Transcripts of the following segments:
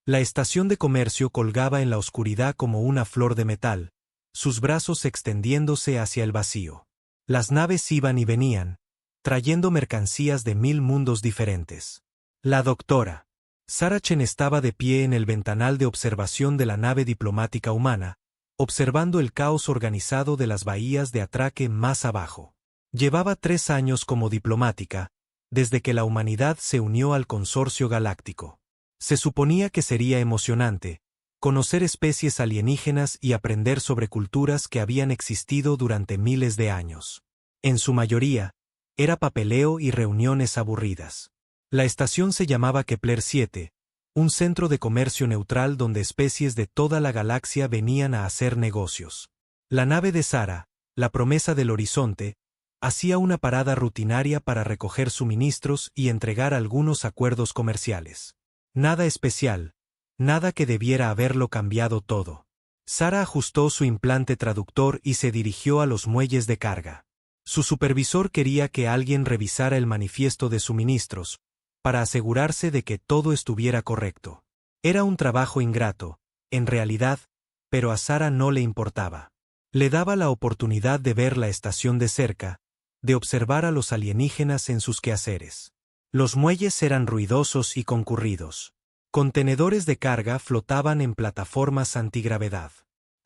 La estación de comercio colgaba en la oscuridad como una flor de metal, sus brazos extendiéndose hacia el vacío. Las naves iban y venían, trayendo mercancías de 1000 mundos diferentes. La doctora Sarah Chen estaba de pie en el ventanal de observación de la nave diplomática humana, observando el caos organizado de las bahías de atraque más abajo. Llevaba 3 años como diplomática, desde que la humanidad se unió al consorcio galáctico. Se suponía que sería emocionante conocer especies alienígenas y aprender sobre culturas que habían existido durante miles de años. En su mayoría, era papeleo y reuniones aburridas. La estación se llamaba Kepler 7, un centro de comercio neutral donde especies de toda la galaxia venían a hacer negocios. La nave de Sarah, la promesa del horizonte, hacía una parada rutinaria para recoger suministros y entregar algunos acuerdos comerciales. Nada especial, nada que debiera haberlo cambiado todo. Sarah ajustó su implante traductor y se dirigió a los muelles de carga. Su supervisor quería que alguien revisara el manifiesto de suministros, para asegurarse de que todo estuviera correcto. Era un trabajo ingrato, en realidad, pero a Sarah no le importaba. Le daba la oportunidad de ver la estación de cerca, de observar a los alienígenas en sus quehaceres. Los muelles eran ruidosos y concurridos. Contenedores de carga flotaban en plataformas antigravedad.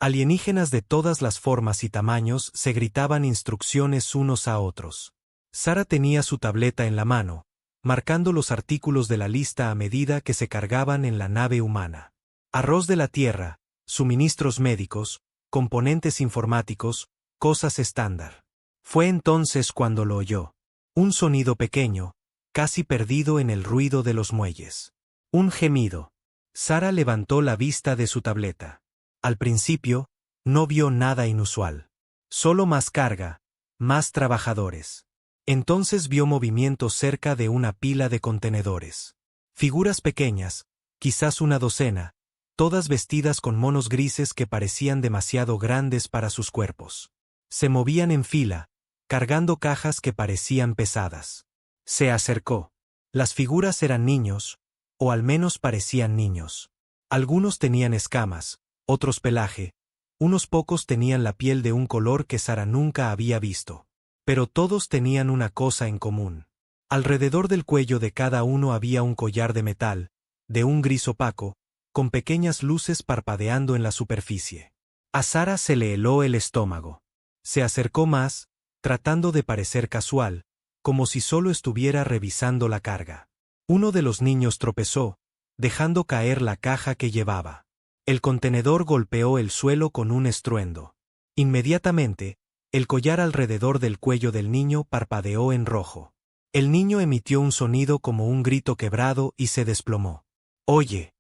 Alienígenas de todas las formas y tamaños se gritaban instrucciones unos a otros. Sarah tenía su tableta en la mano, marcando los artículos de la lista a medida que se cargaban en la nave humana. Arroz de la tierra, suministros médicos, componentes informáticos, cosas estándar. Fue entonces cuando lo oyó. Un sonido pequeño, casi perdido en el ruido de los muelles. Un gemido. Sarah levantó la vista de su tableta. Al principio, no vio nada inusual. Solo más carga, más trabajadores. Entonces vio movimiento cerca de una pila de contenedores. Figuras pequeñas, quizás una docena, todas vestidas con monos grises que parecían demasiado grandes para sus cuerpos. Se movían en fila, cargando cajas que parecían pesadas. Se acercó. Las figuras eran niños, o al menos parecían niños. Algunos tenían escamas, otros pelaje, unos pocos tenían la piel de un color que Sarah nunca había visto. Pero todos tenían una cosa en común. Alrededor del cuello de cada uno había un collar de metal, de un gris opaco, con pequeñas luces parpadeando en la superficie. A Sarah se le heló el estómago. Se acercó más, tratando de parecer casual, como si solo estuviera revisando la carga. Uno de los niños tropezó, dejando caer la caja que llevaba. El contenedor golpeó el suelo con un estruendo. Inmediatamente, el collar alrededor del cuello del niño parpadeó en rojo. El niño emitió un sonido como un grito quebrado y se desplomó. «Oye».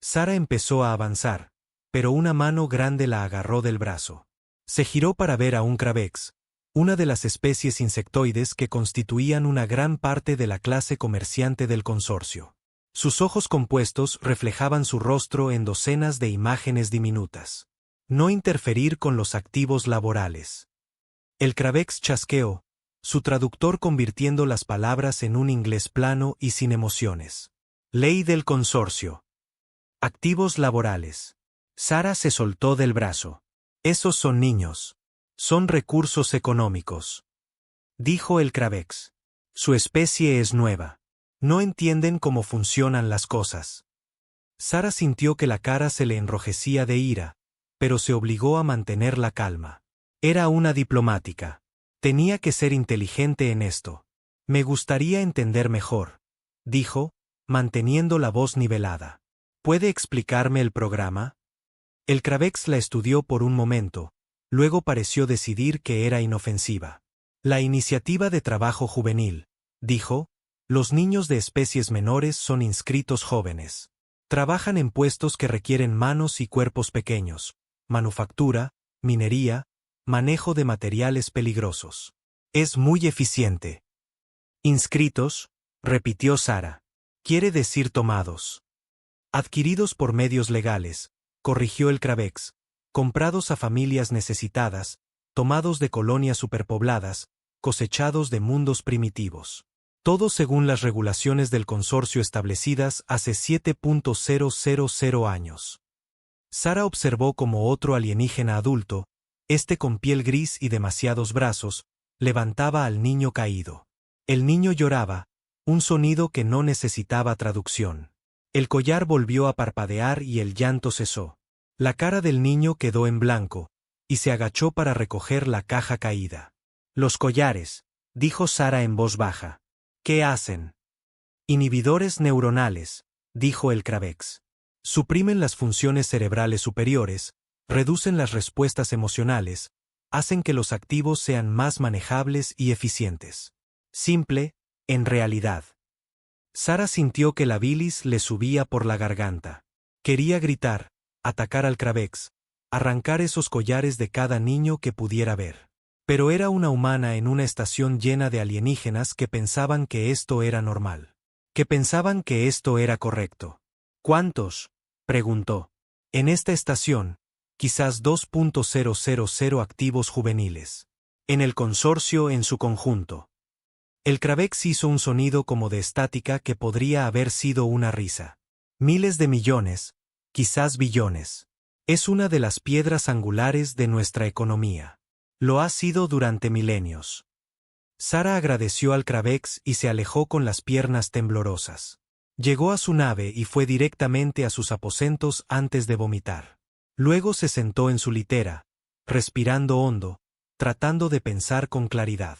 Sarah empezó a avanzar, pero una mano grande la agarró del brazo. Se giró para ver a un Kravex, una de las especies insectoides que constituían una gran parte de la clase comerciante del consorcio. Sus ojos compuestos reflejaban su rostro en docenas de imágenes diminutas. No interferir con los activos laborales. El Kravex chasqueó, su traductor convirtiendo las palabras en un inglés plano y sin emociones. Ley del consorcio. Activos laborales. Sarah se soltó del brazo. Esos son niños. Son recursos económicos. Dijo el Kravex. Su especie es nueva. No entienden cómo funcionan las cosas. Sarah sintió que la cara se le enrojecía de ira, pero se obligó a mantener la calma. Era una diplomática. Tenía que ser inteligente en esto. Me gustaría entender mejor, dijo, manteniendo la voz nivelada. ¿Puede explicarme el programa? El Kravex la estudió por un momento, luego pareció decidir que era inofensiva. La iniciativa de trabajo juvenil, dijo, los niños de especies menores son inscritos jóvenes. Trabajan en puestos que requieren manos y cuerpos pequeños, manufactura, minería, manejo de materiales peligrosos. Es muy eficiente. Inscritos, repitió Sarah. Quiere decir tomados. Adquiridos por medios legales, corrigió el Kravex, comprados a familias necesitadas, tomados de colonias superpobladas, cosechados de mundos primitivos. Todo según las regulaciones del consorcio establecidas hace 7,000 años. Sara observó como otro alienígena adulto, este con piel gris y demasiados brazos, levantaba al niño caído. El niño lloraba, un sonido que no necesitaba traducción. El collar volvió a parpadear y el llanto cesó. La cara del niño quedó en blanco, y se agachó para recoger la caja caída. Los collares, dijo Sara en voz baja. ¿Qué hacen? Inhibidores neuronales, dijo el Kravex. Suprimen las funciones cerebrales superiores, reducen las respuestas emocionales, hacen que los activos sean más manejables y eficientes. Simple, en realidad. Sara sintió que la bilis le subía por la garganta. Quería gritar, atacar al Kravex, arrancar esos collares de cada niño que pudiera ver. Pero era una humana en una estación llena de alienígenas que pensaban que esto era normal. Que pensaban que esto era correcto. ¿Cuántos?, preguntó. En esta estación, quizás 2,000 activos juveniles. En el consorcio en su conjunto. El Kravex hizo un sonido como de estática que podría haber sido una risa. Miles de millones, quizás billones. Es una de las piedras angulares de nuestra economía. Lo ha sido durante milenios. Sara agradeció al Kravex y se alejó con las piernas temblorosas. Llegó a su nave y fue directamente a sus aposentos antes de vomitar. Luego se sentó en su litera, respirando hondo, tratando de pensar con claridad.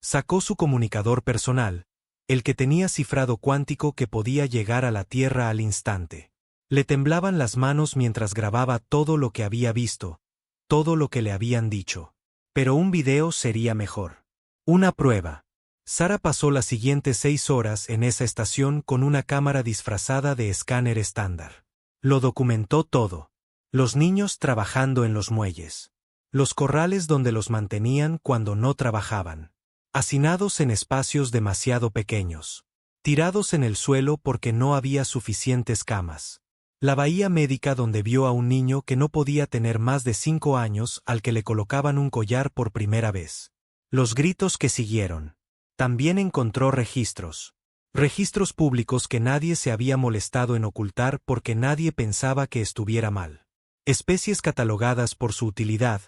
Sacó su comunicador personal, el que tenía cifrado cuántico que podía llegar a la Tierra al instante. Le temblaban las manos mientras grababa todo lo que había visto, todo lo que le habían dicho. Pero un video sería mejor. Una prueba. Sara pasó las siguientes 6 horas en esa estación con una cámara disfrazada de escáner estándar. Lo documentó todo. Los niños trabajando en los muelles. Los corrales donde los mantenían cuando no trabajaban. Hacinados en espacios demasiado pequeños. Tirados en el suelo porque no había suficientes camas. La bahía médica donde vio a un niño que no podía tener más de 5 años al que le colocaban un collar por primera vez. Los gritos que siguieron. También encontró registros. Registros públicos que nadie se había molestado en ocultar porque nadie pensaba que estuviera mal. Especies catalogadas por su utilidad.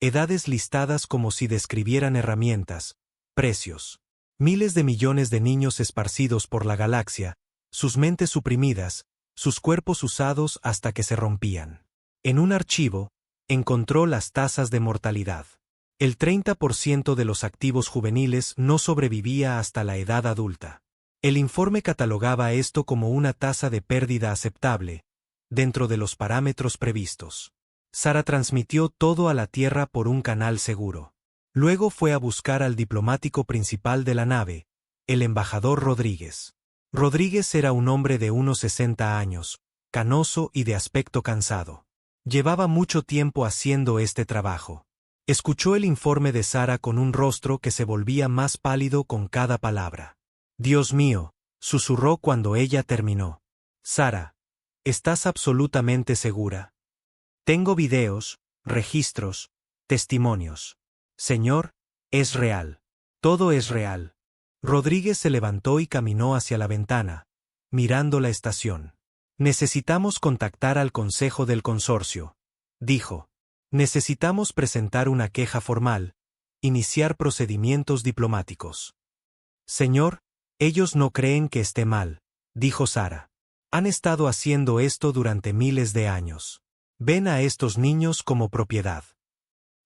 Edades listadas como si describieran herramientas. Precios. Miles de millones de niños esparcidos por la galaxia, sus mentes suprimidas, sus cuerpos usados hasta que se rompían. En un archivo, encontró las tasas de mortalidad. El 30% de los activos juveniles no sobrevivía hasta la edad adulta. El informe catalogaba esto como una tasa de pérdida aceptable, dentro de los parámetros previstos. Sara transmitió todo a la Tierra por un canal seguro. Luego fue a buscar al diplomático principal de la nave, el embajador Rodríguez. Rodríguez era un hombre de unos 60 años, canoso y de aspecto cansado. Llevaba mucho tiempo haciendo este trabajo. Escuchó el informe de Sara con un rostro que se volvía más pálido con cada palabra. «Dios mío», susurró cuando ella terminó. «Sara, ¿estás absolutamente segura?» «Tengo videos, registros, testimonios. Señor, es real. Todo es real». Rodríguez se levantó y caminó hacia la ventana, mirando la estación. «Necesitamos contactar al Consejo del Consorcio», dijo. «Necesitamos presentar una queja formal, iniciar procedimientos diplomáticos». «Señor, ellos no creen que esté mal», dijo Sara. «Han estado haciendo esto durante miles de años. Ven a estos niños como propiedad».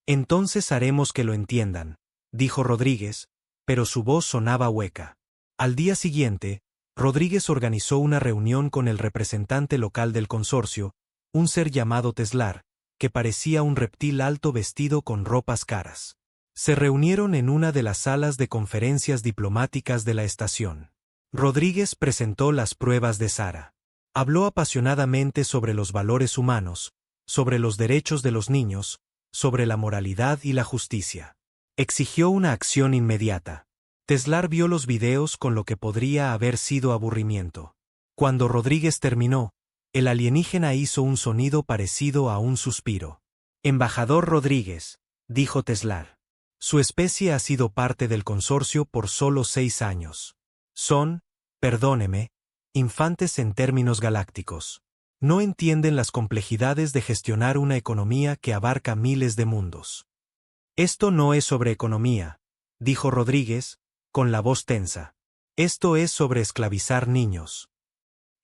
«Entonces haremos que lo entiendan», dijo Rodríguez, pero su voz sonaba hueca. Al día siguiente, Rodríguez organizó una reunión con el representante local del consorcio, un ser llamado Teslar, que parecía un reptil alto vestido con ropas caras. Se reunieron en una de las salas de conferencias diplomáticas de la estación. Rodríguez presentó las pruebas de Sara. Habló apasionadamente sobre los valores humanos, sobre los derechos de los niños, sobre la moralidad y la justicia. Exigió una acción inmediata. Teslar vio los videos con lo que podría haber sido aburrimiento. Cuando Rodríguez terminó, el alienígena hizo un sonido parecido a un suspiro. «Embajador Rodríguez», dijo Teslar. «Su especie ha sido parte del consorcio por solo 6 años. Son, perdóneme, infantes en términos galácticos. No entienden las complejidades de gestionar una economía que abarca miles de mundos. Esto no es sobre economía, dijo Rodríguez, con la voz tensa. Esto es sobre esclavizar niños.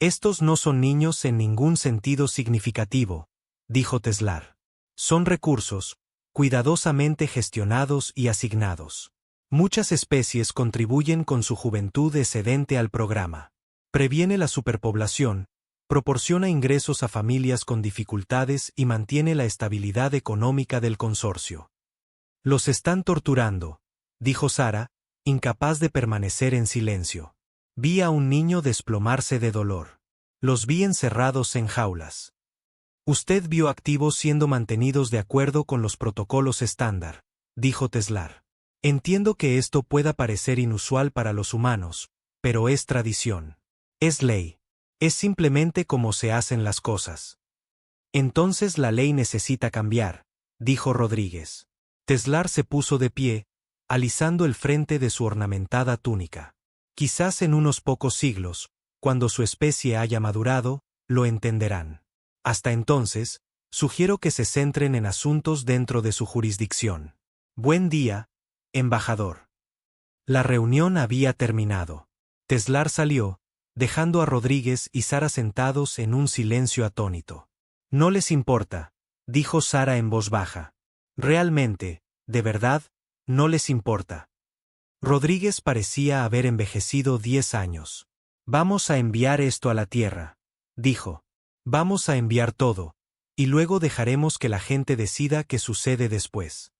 Estos no son niños en ningún sentido significativo, dijo Teslar. Son recursos, cuidadosamente gestionados y asignados. Muchas especies contribuyen con su juventud excedente al programa. Previene la superpoblación, proporciona ingresos a familias con dificultades y mantiene la estabilidad económica del consorcio. Los están torturando, dijo Sara, incapaz de permanecer en silencio. Vi a un niño desplomarse de dolor. Los vi encerrados en jaulas. Usted vio activos siendo mantenidos de acuerdo con los protocolos estándar, dijo Teslar. Entiendo que esto pueda parecer inusual para los humanos, pero es tradición. Es ley. Es simplemente como se hacen las cosas. Entonces la ley necesita cambiar, dijo Rodríguez. Teslar se puso de pie, alisando el frente de su ornamentada túnica. Quizás en unos pocos siglos, cuando su especie haya madurado, lo entenderán. Hasta entonces, sugiero que se centren en asuntos dentro de su jurisdicción. Buen día, embajador. La reunión había terminado. Teslar salió, dejando a Rodríguez y Sara sentados en un silencio atónito. No les importa, dijo Sara en voz baja. Realmente, de verdad, no les importa. Rodríguez parecía haber envejecido 10 años. Vamos a enviar esto a la Tierra, dijo. Vamos a enviar todo, y luego dejaremos que la gente decida qué sucede después.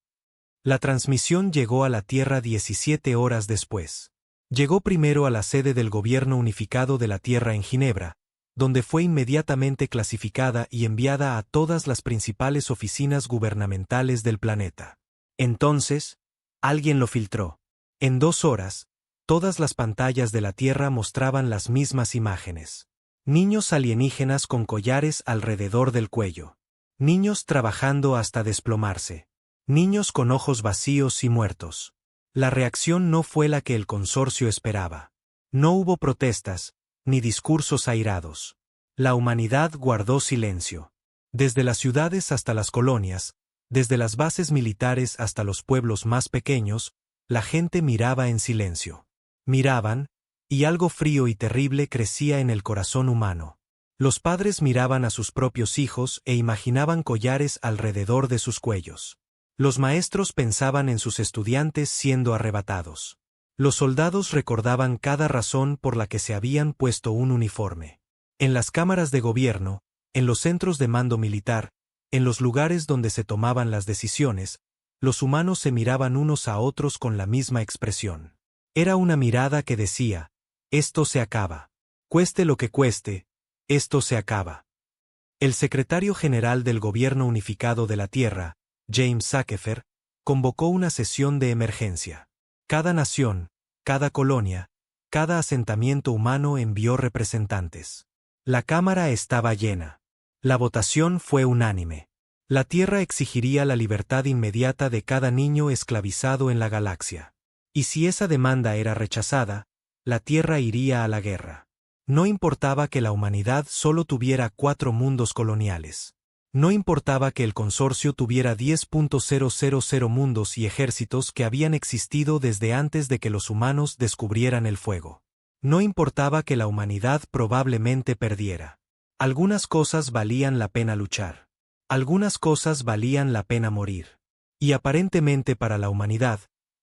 La transmisión llegó a la Tierra 17 horas después. Llegó primero a la sede del Gobierno Unificado de la Tierra en Ginebra, donde fue inmediatamente clasificada y enviada a todas las principales oficinas gubernamentales del planeta. Entonces, alguien lo filtró. En 2 horas, todas las pantallas de la Tierra mostraban las mismas imágenes. Niños alienígenas con collares alrededor del cuello. Niños trabajando hasta desplomarse. Niños con ojos vacíos y muertos. La reacción no fue la que el consorcio esperaba. No hubo protestas, ni discursos airados. La humanidad guardó silencio. Desde las ciudades hasta las colonias, desde las bases militares hasta los pueblos más pequeños, la gente miraba en silencio. Miraban, y algo frío y terrible crecía en el corazón humano. Los padres miraban a sus propios hijos e imaginaban collares alrededor de sus cuellos. Los maestros pensaban en sus estudiantes siendo arrebatados. Los soldados recordaban cada razón por la que se habían puesto un uniforme. En las cámaras de gobierno, en los centros de mando militar, en los lugares donde se tomaban las decisiones, los humanos se miraban unos a otros con la misma expresión. Era una mirada que decía, esto se acaba. Cueste lo que cueste, esto se acaba. El secretario general del Gobierno Unificado de la Tierra, James Zuckerberg, convocó una sesión de emergencia. Cada nación, cada colonia, cada asentamiento humano envió representantes. La Cámara estaba llena. La votación fue unánime. La Tierra exigiría la libertad inmediata de cada niño esclavizado en la galaxia. Y si esa demanda era rechazada, la Tierra iría a la guerra. No importaba que la humanidad solo tuviera 4 mundos coloniales. No importaba que el consorcio tuviera 10.000 mundos y ejércitos que habían existido desde antes de que los humanos descubrieran el fuego. No importaba que la humanidad probablemente perdiera. Algunas cosas valían la pena luchar. Algunas cosas valían la pena morir. Y aparentemente para la humanidad,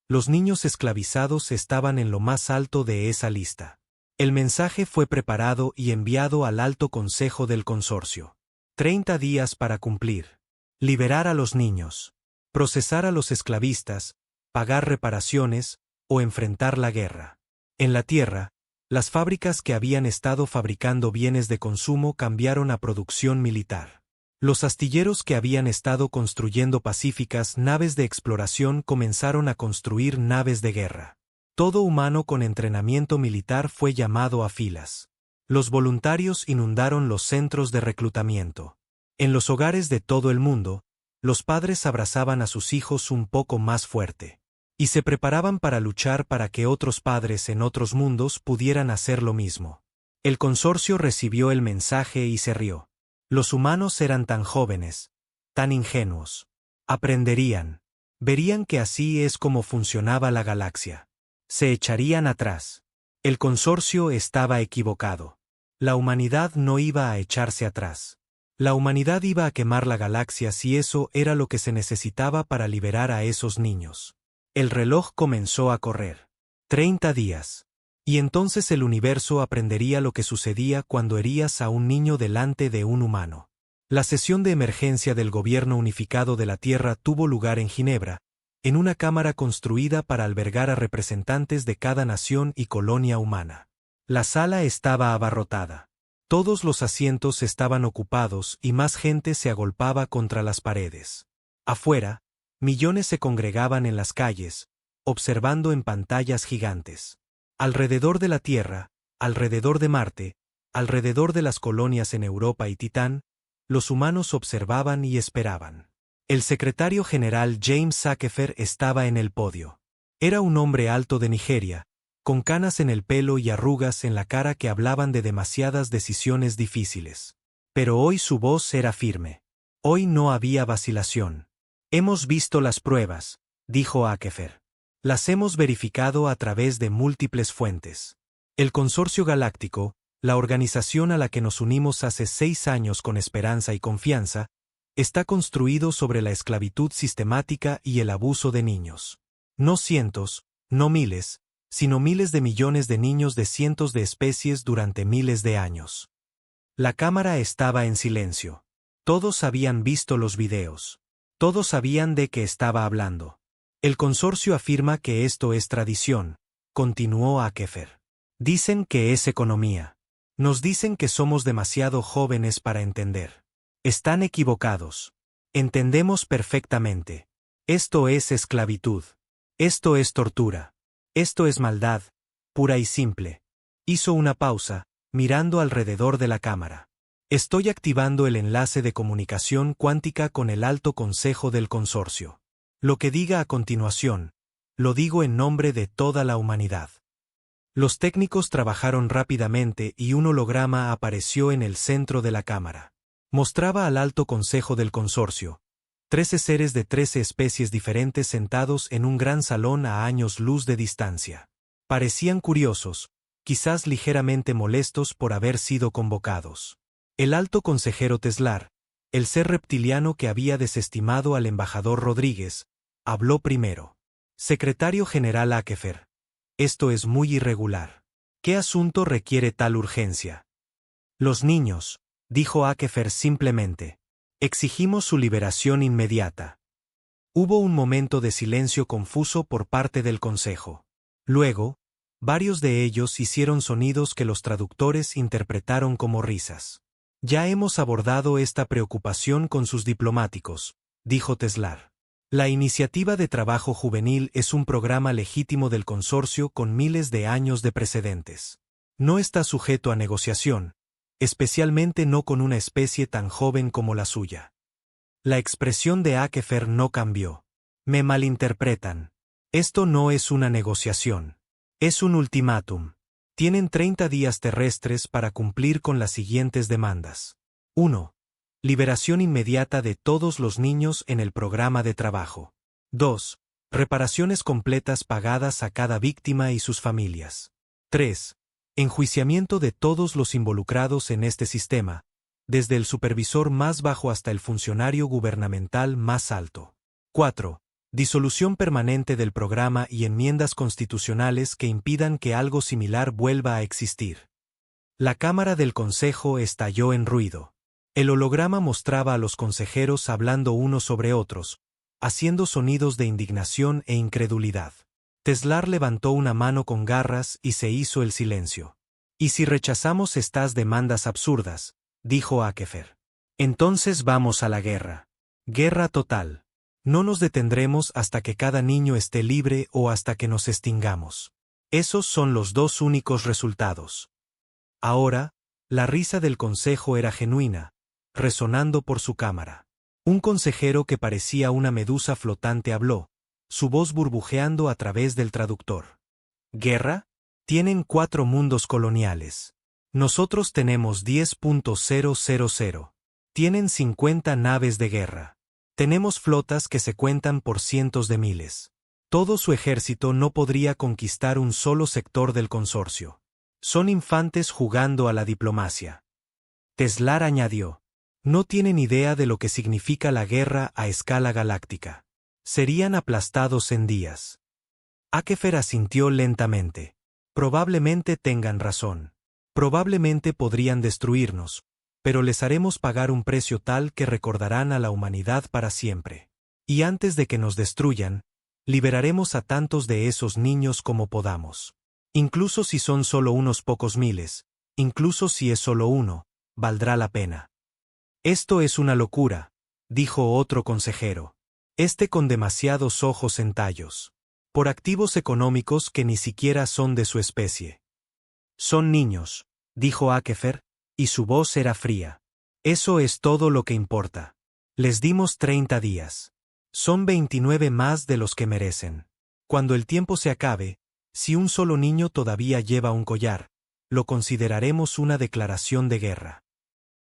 los niños esclavizados estaban en lo más alto de esa lista. El mensaje fue preparado y enviado al Alto Consejo del Consorcio. 30 días para cumplir. Liberar a los niños. Procesar a los esclavistas, pagar reparaciones, o enfrentar la guerra. En la Tierra, las fábricas que habían estado fabricando bienes de consumo cambiaron a producción militar. Los astilleros que habían estado construyendo pacíficas naves de exploración comenzaron a construir naves de guerra. Todo humano con entrenamiento militar fue llamado a filas. Los voluntarios inundaron los centros de reclutamiento. En los hogares de todo el mundo, los padres abrazaban a sus hijos un poco más fuerte. y se preparaban para luchar para que otros padres en otros mundos pudieran hacer lo mismo. El consorcio recibió el mensaje y se rió. Los humanos eran tan jóvenes, tan ingenuos. Aprenderían. Verían que así es como funcionaba la galaxia. Se echarían atrás. El consorcio estaba equivocado. La humanidad no iba a echarse atrás. La humanidad iba a quemar la galaxia si eso era lo que se necesitaba para liberar a esos niños. El reloj comenzó a correr. 30 días. Y entonces el universo aprendería lo que sucedía cuando herías a un niño delante de un humano. La sesión de emergencia del Gobierno Unificado de la Tierra tuvo lugar en Ginebra, en una cámara construida para albergar a representantes de cada nación y colonia humana. La sala estaba abarrotada. Todos los asientos estaban ocupados y más gente se agolpaba contra las paredes. Afuera, millones se congregaban en las calles, observando en pantallas gigantes. Alrededor de la Tierra, alrededor de Marte, alrededor de las colonias en Europa y Titán, los humanos observaban y esperaban. El secretario general James Akefer estaba en el podio. Era un hombre alto de Nigeria, con canas en el pelo y arrugas en la cara que hablaban de demasiadas decisiones difíciles. Pero hoy su voz era firme. Hoy no había vacilación. Hemos visto las pruebas, dijo Akefer. Las hemos verificado a través de múltiples fuentes. El Consorcio Galáctico, la organización a la que nos unimos hace 6 años con esperanza y confianza, está construido sobre la esclavitud sistemática y el abuso de niños. No cientos, no miles, sino miles de millones de niños de cientos de especies durante miles de años. La cámara estaba en silencio. Todos habían visto los videos. Todos sabían de qué estaba hablando. El consorcio afirma que esto es tradición, continuó Akefer. Dicen que es economía. Nos dicen que somos demasiado jóvenes para entender. Están equivocados. Entendemos perfectamente. Esto es esclavitud. Esto es tortura. Esto es maldad, pura y simple. Hizo una pausa, mirando alrededor de la cámara. Estoy activando el enlace de comunicación cuántica con el Alto Consejo del Consorcio. Lo que diga a continuación, lo digo en nombre de toda la humanidad. Los técnicos trabajaron rápidamente y un holograma apareció en el centro de la cámara. Mostraba al Alto Consejo del Consorcio, 13 seres de 13 especies diferentes sentados en un gran salón a años luz de distancia. Parecían curiosos, quizás ligeramente molestos por haber sido convocados. El alto consejero Teslar, el ser reptiliano que había desestimado al embajador Rodríguez, habló primero. Secretario General Akefer. Esto es muy irregular. ¿Qué asunto requiere tal urgencia? Los niños, dijo Akefer simplemente. Exigimos su liberación inmediata. Hubo un momento de silencio confuso por parte del consejo. Luego, varios de ellos hicieron sonidos que los traductores interpretaron como risas. Ya hemos abordado esta preocupación con sus diplomáticos, dijo Teslar. La iniciativa de trabajo juvenil es un programa legítimo del consorcio con miles de años de precedentes. No está sujeto a negociación, especialmente no con una especie tan joven como la suya. La expresión de Akefer no cambió. Me malinterpretan. Esto no es una negociación. Es un ultimátum. Tienen 30 días terrestres para cumplir con las siguientes demandas. 1. Liberación inmediata de todos los niños en el programa de trabajo. 2. Reparaciones completas pagadas a cada víctima y sus familias. 3. Enjuiciamiento de todos los involucrados en este sistema, desde el supervisor más bajo hasta el funcionario gubernamental más alto. 4. Disolución permanente del programa y enmiendas constitucionales que impidan que algo similar vuelva a existir. La Cámara del Consejo estalló en ruido. El holograma mostraba a los consejeros hablando unos sobre otros, haciendo sonidos de indignación e incredulidad. Teslar levantó una mano con garras y se hizo el silencio. «¿Y si rechazamos estas demandas absurdas?», dijo Akefer. «Entonces vamos a la guerra. Guerra total. No nos detendremos hasta que cada niño esté libre o hasta que nos extingamos. Esos son los dos únicos resultados». Ahora, la risa del consejo era genuina, resonando por su cámara. Un consejero que parecía una medusa flotante habló, su voz burbujeando a través del traductor. ¿Guerra? Tienen 4 mundos coloniales. Nosotros tenemos 10.000. Tienen 50 naves de guerra. Tenemos flotas que se cuentan por cientos de miles. Todo su ejército no podría conquistar un solo sector del consorcio. Son infantes jugando a la diplomacia. Teslar añadió. No tienen idea de lo que significa la guerra a escala galáctica. Serían aplastados en días. Akefer asintió lentamente. Probablemente tengan razón. Probablemente podrían destruirnos, pero les haremos pagar un precio tal que recordarán a la humanidad para siempre. Y antes de que nos destruyan, liberaremos a tantos de esos niños como podamos. Incluso si son solo unos pocos miles, incluso si es solo uno, valdrá la pena. Esto es una locura, dijo otro consejero. Con demasiados ojos en tallos. Por activos económicos que ni siquiera son de su especie. Son niños, dijo Akefer, y su voz era fría. Eso es todo lo que importa. Les dimos 30 días. Son 29 más de los que merecen. Cuando el tiempo se acabe, si un solo niño todavía lleva un collar, lo consideraremos una declaración de guerra.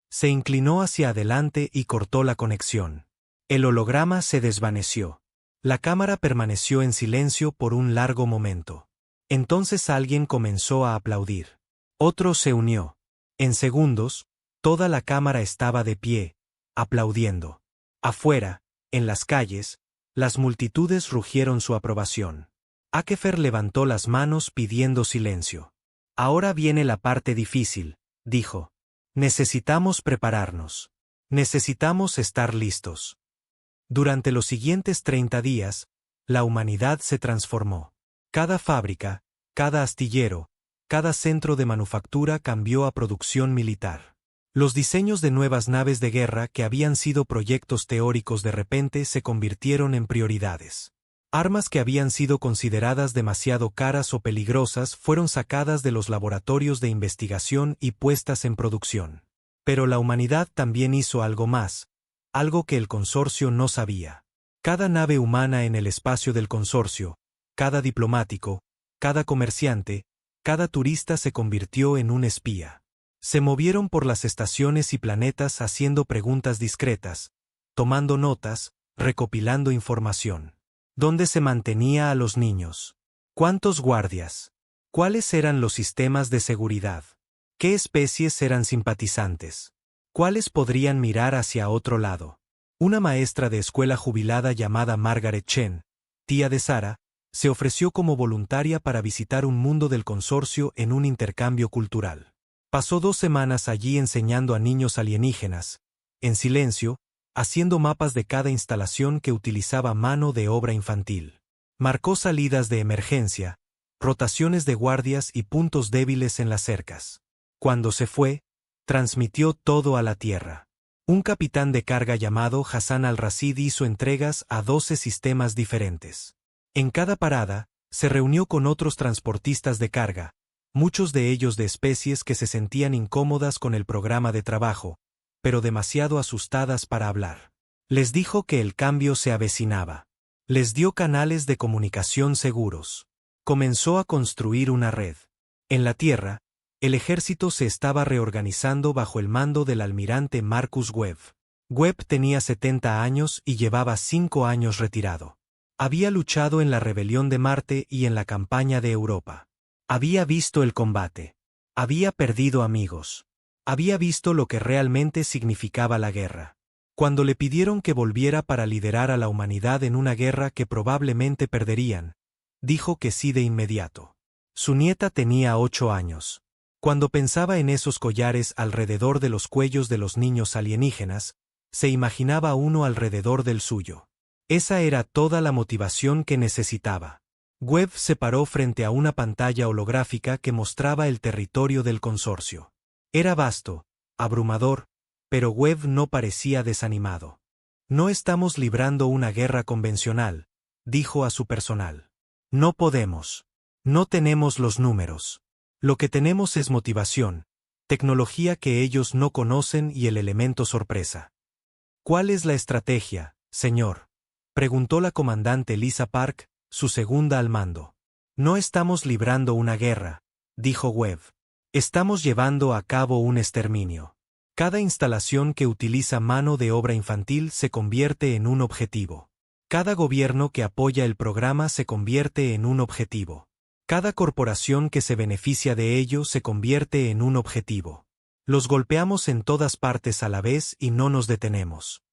Se inclinó hacia adelante y cortó la conexión. El holograma se desvaneció. La cámara permaneció en silencio por un largo momento. Entonces alguien comenzó a aplaudir. Otro se unió. En segundos, toda la cámara estaba de pie, aplaudiendo. Afuera, en las calles, las multitudes rugieron su aprobación. Akefer levantó las manos pidiendo silencio. Ahora viene la parte difícil, dijo. Necesitamos prepararnos. Necesitamos estar listos. Durante los siguientes 30 días, la humanidad se transformó. Cada fábrica, cada astillero, cada centro de manufactura cambió a producción militar. Los diseños de nuevas naves de guerra que habían sido proyectos teóricos de repente se convirtieron en prioridades. Armas que habían sido consideradas demasiado caras o peligrosas fueron sacadas de los laboratorios de investigación y puestas en producción. Pero la humanidad también hizo algo más, algo que el consorcio no sabía. Cada nave humana en el espacio del consorcio, cada diplomático, cada comerciante, cada turista se convirtió en un espía. Se movieron por las estaciones y planetas haciendo preguntas discretas, tomando notas, recopilando información. ¿Dónde se mantenía a los niños? ¿Cuántos guardias? ¿Cuáles eran los sistemas de seguridad? ¿Qué especies eran simpatizantes? ¿Cuáles podrían mirar hacia otro lado? Una maestra de escuela jubilada llamada Margaret Chen, tía de Sara, se ofreció como voluntaria para visitar un mundo del consorcio en un intercambio cultural. Pasó 2 semanas allí enseñando a niños alienígenas, en silencio, haciendo mapas de cada instalación que utilizaba mano de obra infantil. Marcó salidas de emergencia, rotaciones de guardias y puntos débiles en las cercas. Cuando se fue, transmitió todo a la Tierra. Un capitán de carga llamado Hassan al-Rashid hizo entregas a 12 sistemas diferentes. En cada parada, se reunió con otros transportistas de carga, muchos de ellos de especies que se sentían incómodas con el programa de trabajo, pero demasiado asustadas para hablar. Les dijo que el cambio se avecinaba. Les dio canales de comunicación seguros. Comenzó a construir una red. En la Tierra, el ejército se estaba reorganizando bajo el mando del almirante Marcus Webb. Webb tenía 70 años y llevaba 5 años retirado. Había luchado en la rebelión de Marte y en la campaña de Europa. Había visto el combate. Había perdido amigos. Había visto lo que realmente significaba la guerra. Cuando le pidieron que volviera para liderar a la humanidad en una guerra que probablemente perderían, dijo que sí de inmediato. Su nieta tenía 8 años. Cuando pensaba en esos collares alrededor de los cuellos de los niños alienígenas, se imaginaba uno alrededor del suyo. Esa era toda la motivación que necesitaba. Webb se paró frente a una pantalla holográfica que mostraba el territorio del consorcio. Era vasto, abrumador, pero Webb no parecía desanimado. No estamos librando una guerra convencional, dijo a su personal. No podemos. No tenemos los números. Lo que tenemos es motivación, tecnología que ellos no conocen y el elemento sorpresa. ¿Cuál es la estrategia, señor? Preguntó la comandante Lisa Park, su segunda al mando. No estamos librando una guerra, dijo Webb. Estamos llevando a cabo un exterminio. Cada instalación que utiliza mano de obra infantil se convierte en un objetivo. Cada gobierno que apoya el programa se convierte en un objetivo. Cada corporación que se beneficia de ello se convierte en un objetivo. Los golpeamos en todas partes a la vez y no nos detenemos.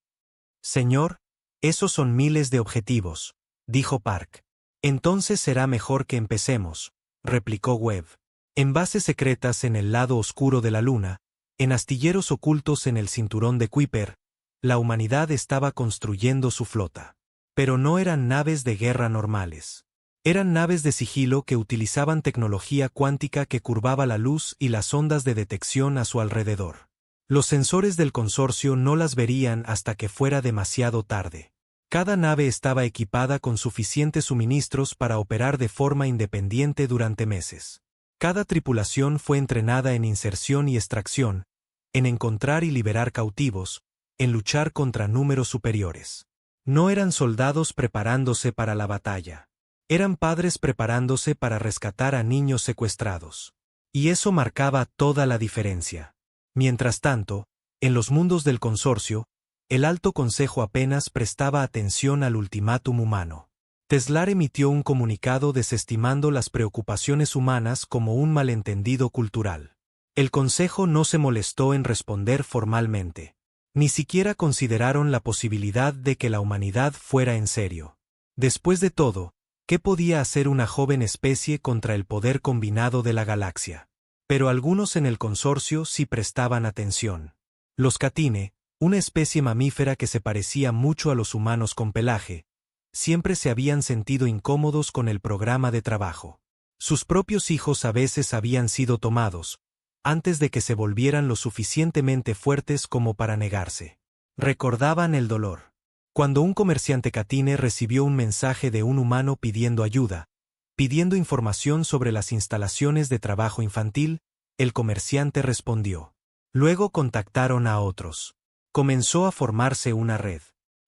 Señor, esos son miles de objetivos, dijo Park. Entonces será mejor que empecemos, replicó Webb. En bases secretas en el lado oscuro de la luna, en astilleros ocultos en el cinturón de Kuiper, la humanidad estaba construyendo su flota. Pero no eran naves de guerra normales. Eran naves de sigilo que utilizaban tecnología cuántica que curvaba la luz y las ondas de detección a su alrededor. Los sensores del consorcio no las verían hasta que fuera demasiado tarde. Cada nave estaba equipada con suficientes suministros para operar de forma independiente durante meses. Cada tripulación fue entrenada en inserción y extracción, en encontrar y liberar cautivos, en luchar contra números superiores. No eran soldados preparándose para la batalla. Eran padres preparándose para rescatar a niños secuestrados. Y eso marcaba toda la diferencia. Mientras tanto, en los mundos del consorcio, el Alto Consejo apenas prestaba atención al ultimátum humano. Teslar emitió un comunicado desestimando las preocupaciones humanas como un malentendido cultural. El Consejo no se molestó en responder formalmente. Ni siquiera consideraron la posibilidad de que la humanidad fuera en serio. Después de todo, ¿qué podía hacer una joven especie contra el poder combinado de la galaxia? Pero algunos en el consorcio sí prestaban atención. Los Catine, una especie mamífera que se parecía mucho a los humanos con pelaje, siempre se habían sentido incómodos con el programa de trabajo. Sus propios hijos a veces habían sido tomados, antes de que se volvieran lo suficientemente fuertes como para negarse. Recordaban el dolor. Cuando un comerciante Catine recibió un mensaje de un humano pidiendo ayuda, pidiendo información sobre las instalaciones de trabajo infantil, el comerciante respondió. Luego contactaron a otros. Comenzó a formarse una red.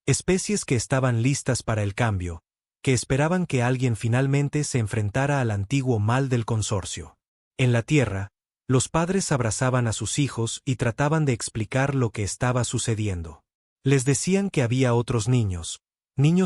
Especies que estaban listas para el cambio, que esperaban que alguien finalmente se enfrentara al antiguo mal del consorcio. En la Tierra, los padres abrazaban a sus hijos y trataban de explicar lo que estaba sucediendo. Les decían que había otros niños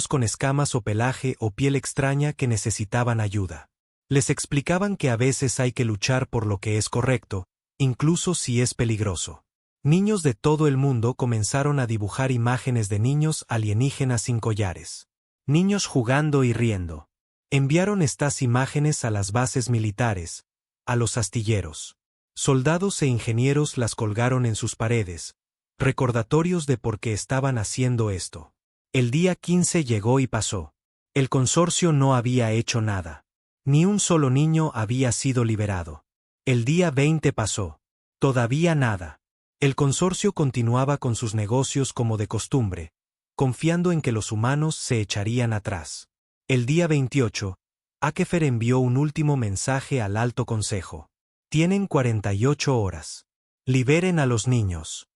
con escamas o pelaje o piel extraña que necesitaban ayuda. Les explicaban que a veces hay que luchar por lo que es correcto, incluso si es peligroso. Niños de todo el mundo comenzaron a dibujar imágenes de niños alienígenas sin collares. Niños jugando y riendo. Enviaron estas imágenes a las bases militares, a los astilleros. Soldados e ingenieros las colgaron en sus paredes, recordatorios de por qué estaban haciendo esto. El día 15 llegó y pasó. El consorcio no había hecho nada. Ni un solo niño había sido liberado. El día 20 pasó. Todavía nada. El consorcio continuaba con sus negocios como de costumbre, confiando en que los humanos se echarían atrás. El día 28, Akefer envió un último mensaje al Alto Consejo. Tienen 48 horas. Liberen a los niños.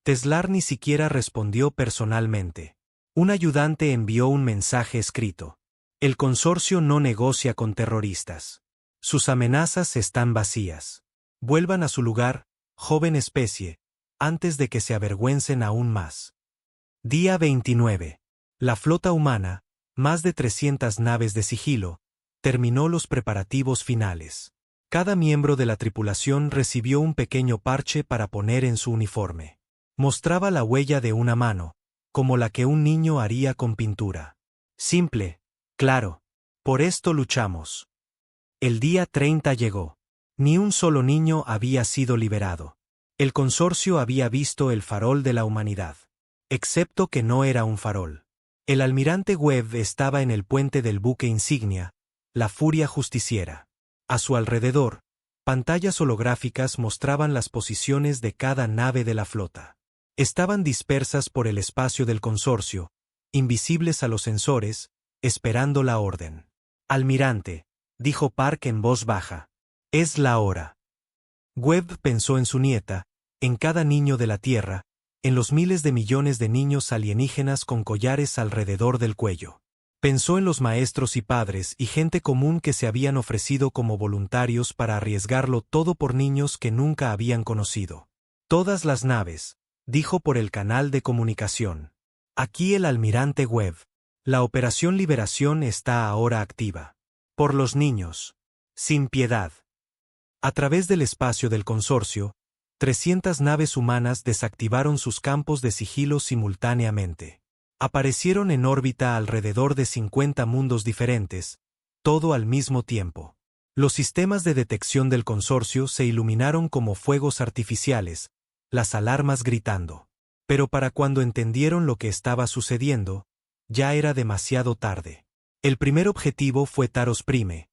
Teslar ni siquiera respondió personalmente. Un ayudante envió un mensaje escrito. El consorcio no negocia con terroristas. Sus amenazas están vacías. Vuelvan a su lugar, joven especie, antes de que se avergüencen aún más. Día 29. La flota humana, más de 300 naves de sigilo, terminó los preparativos finales. Cada miembro de la tripulación recibió un pequeño parche para poner en su uniforme. Mostraba la huella de una mano, como la que un niño haría con pintura. Simple, claro. Por esto luchamos. El día 30 llegó. Ni un solo niño había sido liberado. El consorcio había visto el farol de la humanidad. Excepto que no era un farol. El almirante Webb estaba en el puente del buque insignia, la Furia Justiciera. A su alrededor, pantallas holográficas mostraban las posiciones de cada nave de la flota. Estaban dispersas por el espacio del consorcio, invisibles a los sensores, esperando la orden. Almirante, dijo Park en voz baja. Es la hora. Webb pensó en su nieta, en cada niño de la Tierra, en los miles de millones de niños alienígenas con collares alrededor del cuello. Pensó en los maestros y padres y gente común que se habían ofrecido como voluntarios para arriesgarlo todo por niños que nunca habían conocido. Todas las naves, dijo por el canal de comunicación. Aquí el almirante Webb. La Operación Liberación está ahora activa. Por los niños. Sin piedad. A través del espacio del consorcio, 300 naves humanas desactivaron sus campos de sigilo simultáneamente. Aparecieron en órbita alrededor de 50 mundos diferentes, todo al mismo tiempo. Los sistemas de detección del consorcio se iluminaron como fuegos artificiales, las alarmas gritando. Pero para cuando entendieron lo que estaba sucediendo, ya era demasiado tarde. El primer objetivo fue Taros Prime,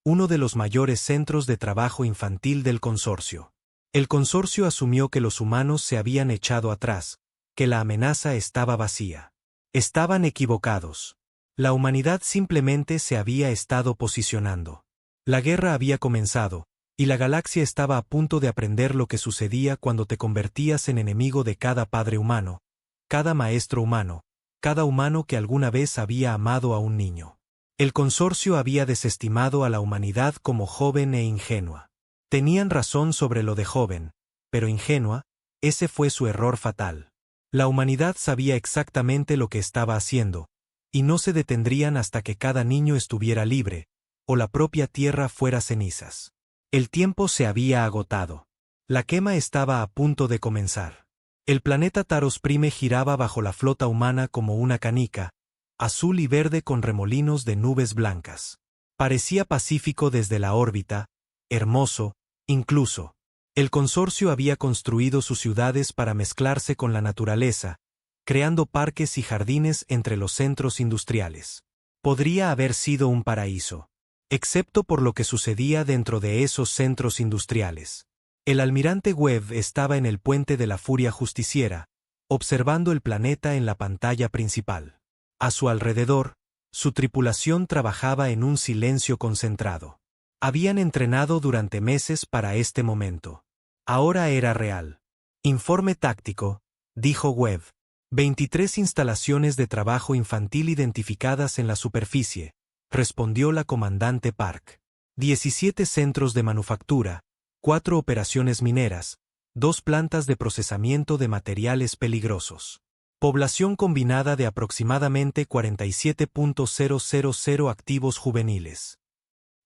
uno de los mayores centros de trabajo infantil del consorcio. El consorcio asumió que los humanos se habían echado atrás, que la amenaza estaba vacía. Estaban equivocados. La humanidad simplemente se había estado posicionando. La guerra había comenzado, y la galaxia estaba a punto de aprender lo que sucedía cuando te convertías en enemigo de cada padre humano, cada maestro humano, cada humano que alguna vez había amado a un niño. El consorcio había desestimado a la humanidad como joven e ingenua. Tenían razón sobre lo de joven, pero ingenua, ese fue su error fatal. La humanidad sabía exactamente lo que estaba haciendo, y no se detendrían hasta que cada niño estuviera libre, o la propia tierra fuera cenizas. El tiempo se había agotado. La quema estaba a punto de comenzar. El planeta Taros Prime giraba bajo la flota humana como una canica, azul y verde con remolinos de nubes blancas. Parecía pacífico desde la órbita, hermoso, incluso. El consorcio había construido sus ciudades para mezclarse con la naturaleza, creando parques y jardines entre los centros industriales. Podría haber sido un paraíso, excepto por lo que sucedía dentro de esos centros industriales. El almirante Webb estaba en el puente de la Furia Justiciera, observando el planeta en la pantalla principal. A su alrededor, su tripulación trabajaba en un silencio concentrado. Habían entrenado durante meses para este momento. Ahora era real. Informe táctico, dijo Webb. 23 instalaciones de trabajo infantil identificadas en la superficie, respondió la comandante Park. 17 centros de manufactura, 4 operaciones mineras, 2 plantas de procesamiento de materiales peligrosos. Población combinada de aproximadamente 47.000 activos juveniles.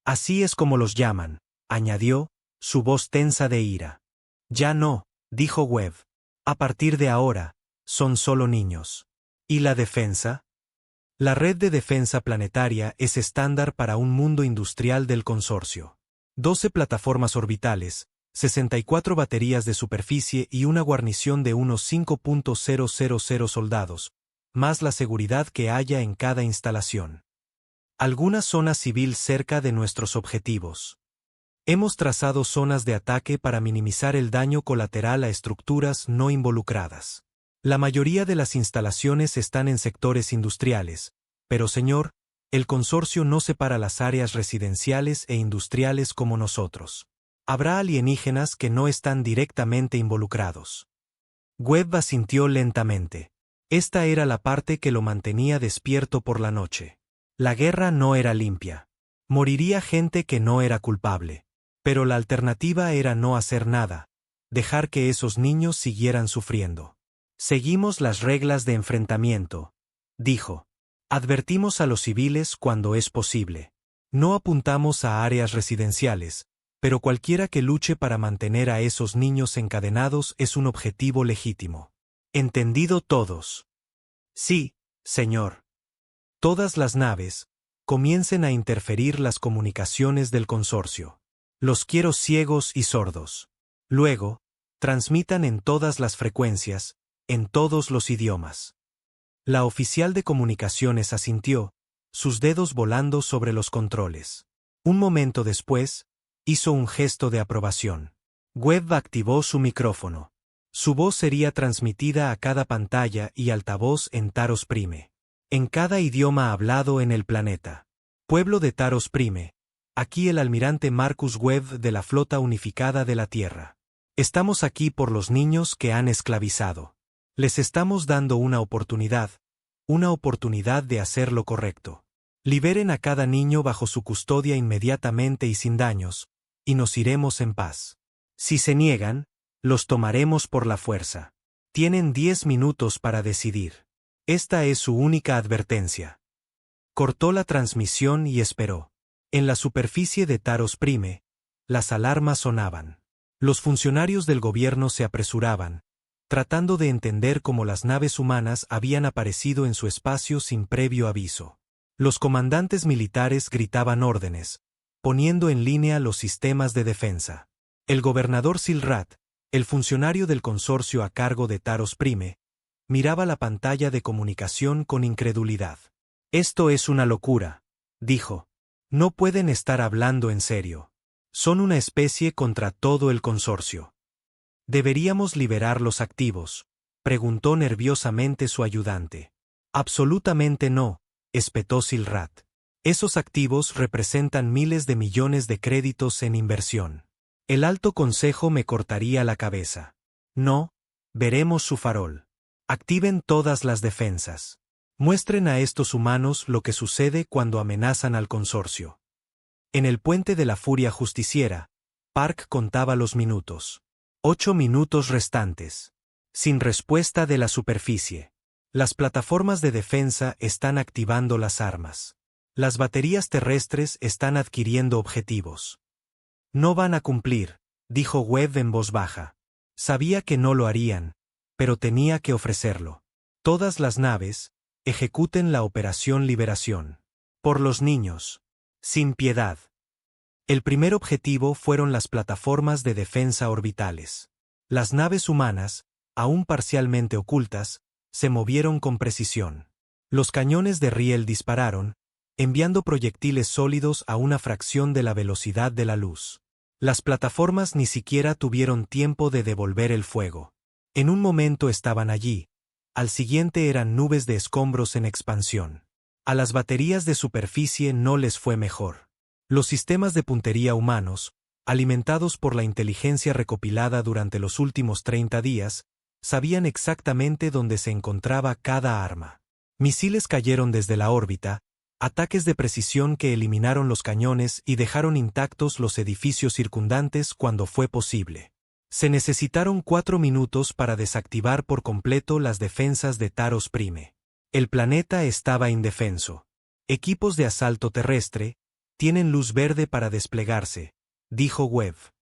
Así es como los llaman, añadió, su voz tensa de ira. Ya no, dijo Webb. A partir de ahora, son solo niños. ¿Y la defensa? La red de defensa planetaria es estándar para un mundo industrial del consorcio. 12 plataformas orbitales, 64 baterías de superficie y una guarnición de unos 5.000 soldados, más la seguridad que haya en cada instalación. Alguna zona civil cerca de nuestros objetivos. Hemos trazado zonas de ataque para minimizar el daño colateral a estructuras no involucradas. La mayoría de las instalaciones están en sectores industriales, pero señor, el consorcio no separa las áreas residenciales e industriales como nosotros. Habrá alienígenas que no están directamente involucrados. Webb asintió lentamente. Esta era la parte que lo mantenía despierto por la noche. La guerra no era limpia. Moriría gente que no era culpable. Pero la alternativa era no hacer nada, dejar que esos niños siguieran sufriendo. Seguimos las reglas de enfrentamiento, dijo. Advertimos a los civiles cuando es posible. No apuntamos a áreas residenciales, pero cualquiera que luche para mantener a esos niños encadenados es un objetivo legítimo. ¿Entendido todos? Sí, señor. Todas las naves, comiencen a interferir las comunicaciones del consorcio. Los quiero ciegos y sordos. Luego, transmitan en todas las frecuencias, en todos los idiomas. La oficial de comunicaciones asintió, sus dedos volando sobre los controles. Un momento después, hizo un gesto de aprobación. Webb activó su micrófono. Su voz sería transmitida a cada pantalla y altavoz en Taros Prime. En cada idioma hablado en el planeta. Pueblo de Taros Prime. Aquí el almirante Marcus Webb de la Flota Unificada de la Tierra. Estamos aquí por los niños que han esclavizado. Les estamos dando una oportunidad de hacer lo correcto. Liberen a cada niño bajo su custodia inmediatamente y sin daños, y nos iremos en paz. Si se niegan, los tomaremos por la fuerza. Tienen 10 minutos para decidir. Esta es su única advertencia. Cortó la transmisión y esperó. En la superficie de Taros Prime, las alarmas sonaban. Los funcionarios del gobierno se apresuraban, tratando de entender cómo las naves humanas habían aparecido en su espacio sin previo aviso. Los comandantes militares gritaban órdenes, poniendo en línea los sistemas de defensa. El gobernador Silrat, el funcionario del consorcio a cargo de Taros Prime, miraba la pantalla de comunicación con incredulidad. «Esto es una locura», dijo. «No pueden estar hablando en serio. Son una especie contra todo el consorcio». «¿Deberíamos liberar los activos?», preguntó nerviosamente su ayudante. «Absolutamente no», espetó Silrat. «Esos activos representan miles de millones de créditos en inversión. El Alto Consejo me cortaría la cabeza». «No, veremos su farol. Activen todas las defensas. Muestren a estos humanos lo que sucede cuando amenazan al consorcio». En el puente de la furia justiciera, Park contaba los minutos. 8 minutos restantes. Sin respuesta de la superficie. Las plataformas de defensa están activando las armas. Las baterías terrestres están adquiriendo objetivos. «No van a cumplir», dijo Webb en voz baja. Sabía que no lo harían, pero tenía que ofrecerlo. «Todas las naves, ejecuten la operación Liberación. Por los niños. Sin piedad». El primer objetivo fueron las plataformas de defensa orbitales. Las naves humanas, aún parcialmente ocultas, se movieron con precisión. Los cañones de riel dispararon, enviando proyectiles sólidos a una fracción de la velocidad de la luz. Las plataformas ni siquiera tuvieron tiempo de devolver el fuego. En un momento estaban allí, al siguiente eran nubes de escombros en expansión. A las baterías de superficie no les fue mejor. Los sistemas de puntería humanos, alimentados por la inteligencia recopilada durante los últimos 30 días, sabían exactamente dónde se encontraba cada arma. Misiles cayeron desde la órbita, ataques de precisión que eliminaron los cañones y dejaron intactos los edificios circundantes cuando fue posible. Se necesitaron 4 minutos para desactivar por completo las defensas de Taros Prime. El planeta estaba indefenso. «Equipos de asalto terrestre tienen luz verde para desplegarse», dijo Webb.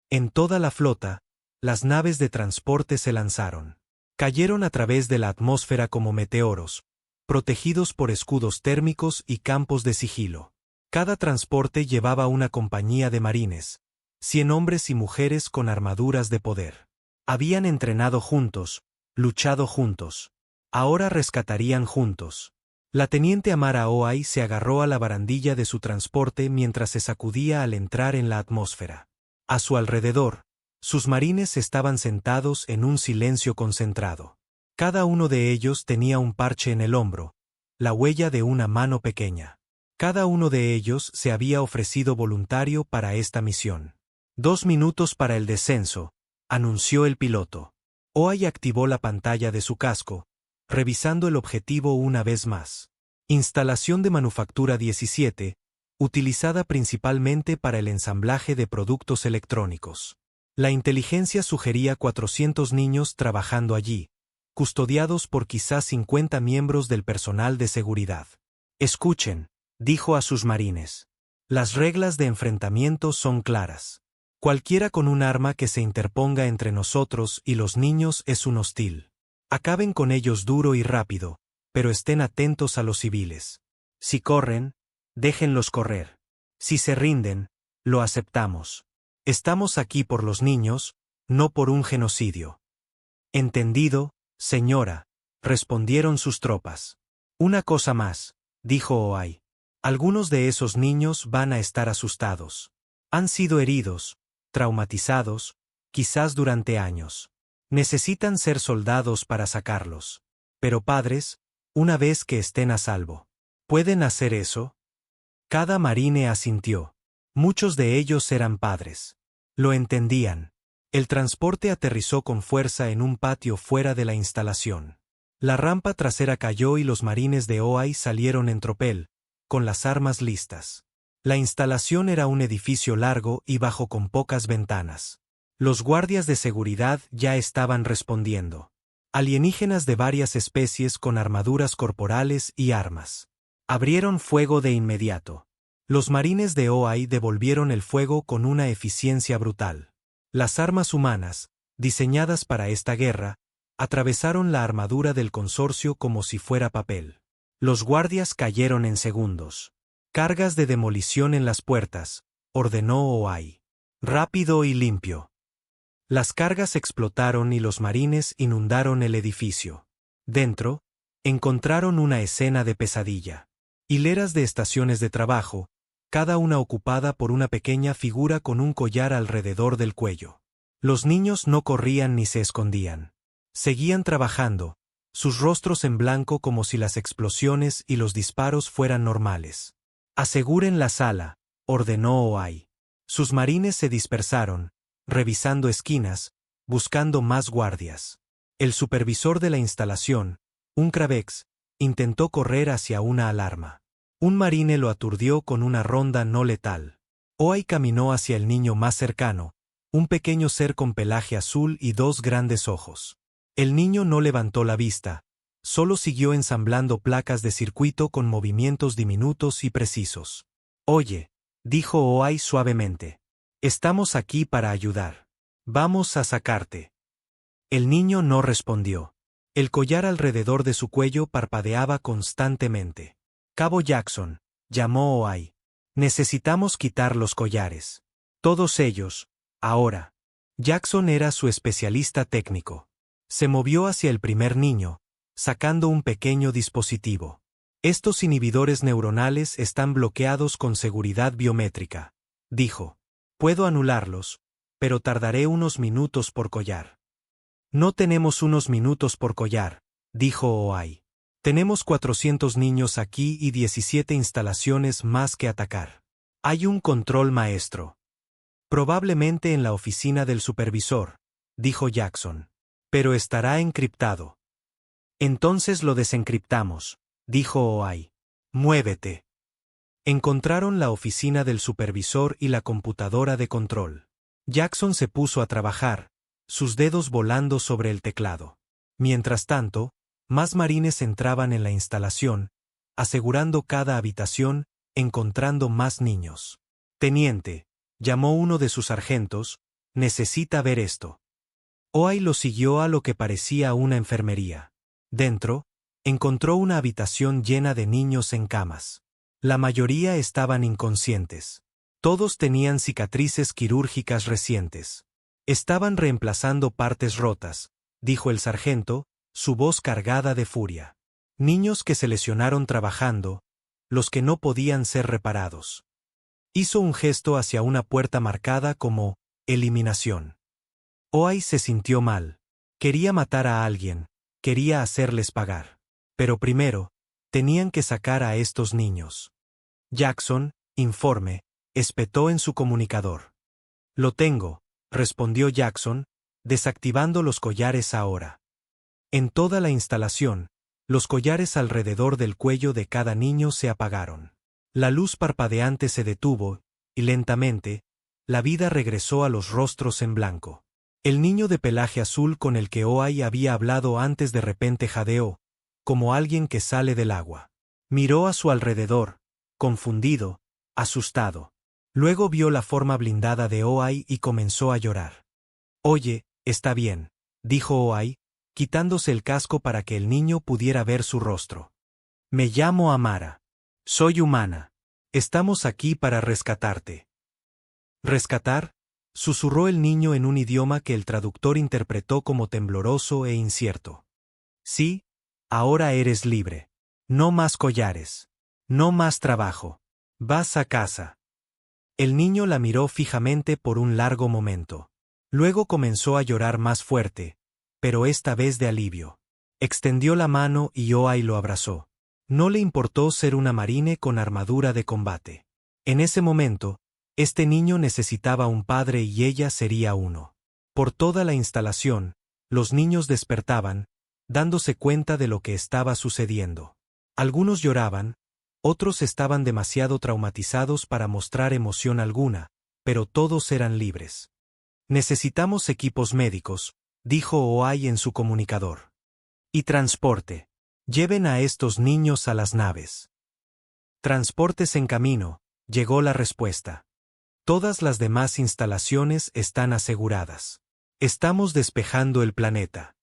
En toda la flota, las naves de transporte se lanzaron. Cayeron a través de la atmósfera como meteoros, protegidos por escudos térmicos y campos de sigilo. Cada transporte llevaba una compañía de marines, 100 hombres y mujeres con armaduras de poder. Habían entrenado juntos, luchado juntos. Ahora rescatarían juntos. La teniente Amara Oai se agarró a la barandilla de su transporte mientras se sacudía al entrar en la atmósfera. A su alrededor, sus marines estaban sentados en un silencio concentrado. Cada uno de ellos tenía un parche en el hombro, la huella de una mano pequeña. Cada uno de ellos se había ofrecido voluntario para esta misión. 2 minutos para el descenso, anunció el piloto. Oai activó la pantalla de su casco, revisando el objetivo una vez más. Instalación de manufactura 17, utilizada principalmente para el ensamblaje de productos electrónicos. La inteligencia sugería 400 niños trabajando allí, custodiados por quizás 50 miembros del personal de seguridad. «Escuchen», dijo a sus marines. «Las reglas de enfrentamiento son claras. Cualquiera con un arma que se interponga entre nosotros y los niños es un hostil. Acaben con ellos duro y rápido, pero estén atentos a los civiles. Si corren, déjenlos correr. Si se rinden, lo aceptamos. Estamos aquí por los niños, no por un genocidio». «Entendido, señora», respondieron sus tropas. «Una cosa más», dijo Oai. «Algunos de esos niños van a estar asustados. Han sido heridos, traumatizados, quizás durante años. Necesitan ser soldados para sacarlos. Pero padres, una vez que estén a salvo. ¿Pueden hacer eso?». Cada marine asintió. Muchos de ellos eran padres. Lo entendían. El transporte aterrizó con fuerza en un patio fuera de la instalación. La rampa trasera cayó y los marines de OAI salieron en tropel, con las armas listas. La instalación era un edificio largo y bajo con pocas ventanas. Los guardias de seguridad ya estaban respondiendo. Alienígenas de varias especies con armaduras corporales y armas. Abrieron fuego de inmediato. Los marines de OAI devolvieron el fuego con una eficiencia brutal. Las armas humanas, diseñadas para esta guerra, atravesaron la armadura del consorcio como si fuera papel. Los guardias cayeron en segundos. Cargas de demolición en las puertas, ordenó OAI. Rápido y limpio. Las cargas explotaron y los marines inundaron el edificio. Dentro, encontraron una escena de pesadilla. Hileras de estaciones de trabajo, cada una ocupada por una pequeña figura con un collar alrededor del cuello. Los niños no corrían ni se escondían. Seguían trabajando, sus rostros en blanco como si las explosiones y los disparos fueran normales. Aseguren la sala, ordenó OAI. Sus marines se dispersaron, revisando esquinas, buscando más guardias. El supervisor de la instalación, un Kravex, intentó correr hacia una alarma. Un marine lo aturdió con una ronda no letal. OAI caminó hacia el niño más cercano, un pequeño ser con pelaje azul y dos grandes ojos. El niño no levantó la vista, solo siguió ensamblando placas de circuito con movimientos diminutos y precisos. Oye, dijo OAI suavemente. Estamos aquí para ayudar. Vamos a sacarte. El niño no respondió. El collar alrededor de su cuello parpadeaba constantemente. Cabo Jackson, llamó OAI. Necesitamos quitar los collares. Todos ellos, ahora. Jackson era su especialista técnico. Se movió hacia el primer niño, sacando un pequeño dispositivo. Estos inhibidores neuronales están bloqueados con seguridad biométrica, dijo. Puedo anularlos, pero tardaré unos minutos por collar. No tenemos unos minutos por collar, dijo OAI. Tenemos 400 niños aquí y 17 instalaciones más que atacar. Hay un control maestro. Probablemente en la oficina del supervisor, dijo Jackson. Pero estará encriptado. Entonces lo desencriptamos, dijo OAI. Muévete. Encontraron la oficina del supervisor y la computadora de control. Jackson se puso a trabajar, sus dedos volando sobre el teclado. Mientras tanto, más marines entraban en la instalación, asegurando cada habitación, encontrando más niños. Teniente, llamó uno de sus sargentos, necesita ver esto. OAI lo siguió a lo que parecía una enfermería. Dentro, encontró una habitación llena de niños en camas. La mayoría estaban inconscientes. Todos tenían cicatrices quirúrgicas recientes. Estaban reemplazando partes rotas, dijo el sargento, su voz cargada de furia. Niños que se lesionaron trabajando, los que no podían ser reparados. Hizo un gesto hacia una puerta marcada como eliminación. OAI se sintió mal. Quería matar a alguien, quería hacerles pagar. Pero primero, tenían que sacar a estos niños. Jackson, informe, espetó en su comunicador. Lo tengo, respondió Jackson, desactivando los collares ahora. En toda la instalación, los collares alrededor del cuello de cada niño se apagaron. La luz parpadeante se detuvo, y lentamente, la vida regresó a los rostros en blanco. El niño de pelaje azul con el que OAI había hablado antes de repente jadeó, como alguien que sale del agua. Miró a su alrededor, confundido, asustado. Luego vio la forma blindada de OAI y comenzó a llorar. Oye, está bien, dijo OAI, quitándose el casco para que el niño pudiera ver su rostro. Me llamo Amara. Soy humana. Estamos aquí para rescatarte. ¿Rescatar? Susurró el niño en un idioma que el traductor interpretó como tembloroso e incierto. Sí, ahora eres libre. No más collares. No más trabajo. Vas a casa. El niño la miró fijamente por un largo momento. Luego comenzó a llorar más fuerte, pero esta vez de alivio. Extendió la mano y OAI lo abrazó. No le importó ser una marine con armadura de combate. En ese momento, este niño necesitaba un padre y ella sería uno. Por toda la instalación, los niños despertaban, dándose cuenta de lo que estaba sucediendo. Algunos lloraban, otros estaban demasiado traumatizados para mostrar emoción alguna, pero todos eran libres. Necesitamos equipos médicos, dijo OAI en su comunicador. Y transporte. Lleven a estos niños a las naves. Transportes en camino, llegó la respuesta. Todas las demás instalaciones están aseguradas. Estamos despejando el planeta.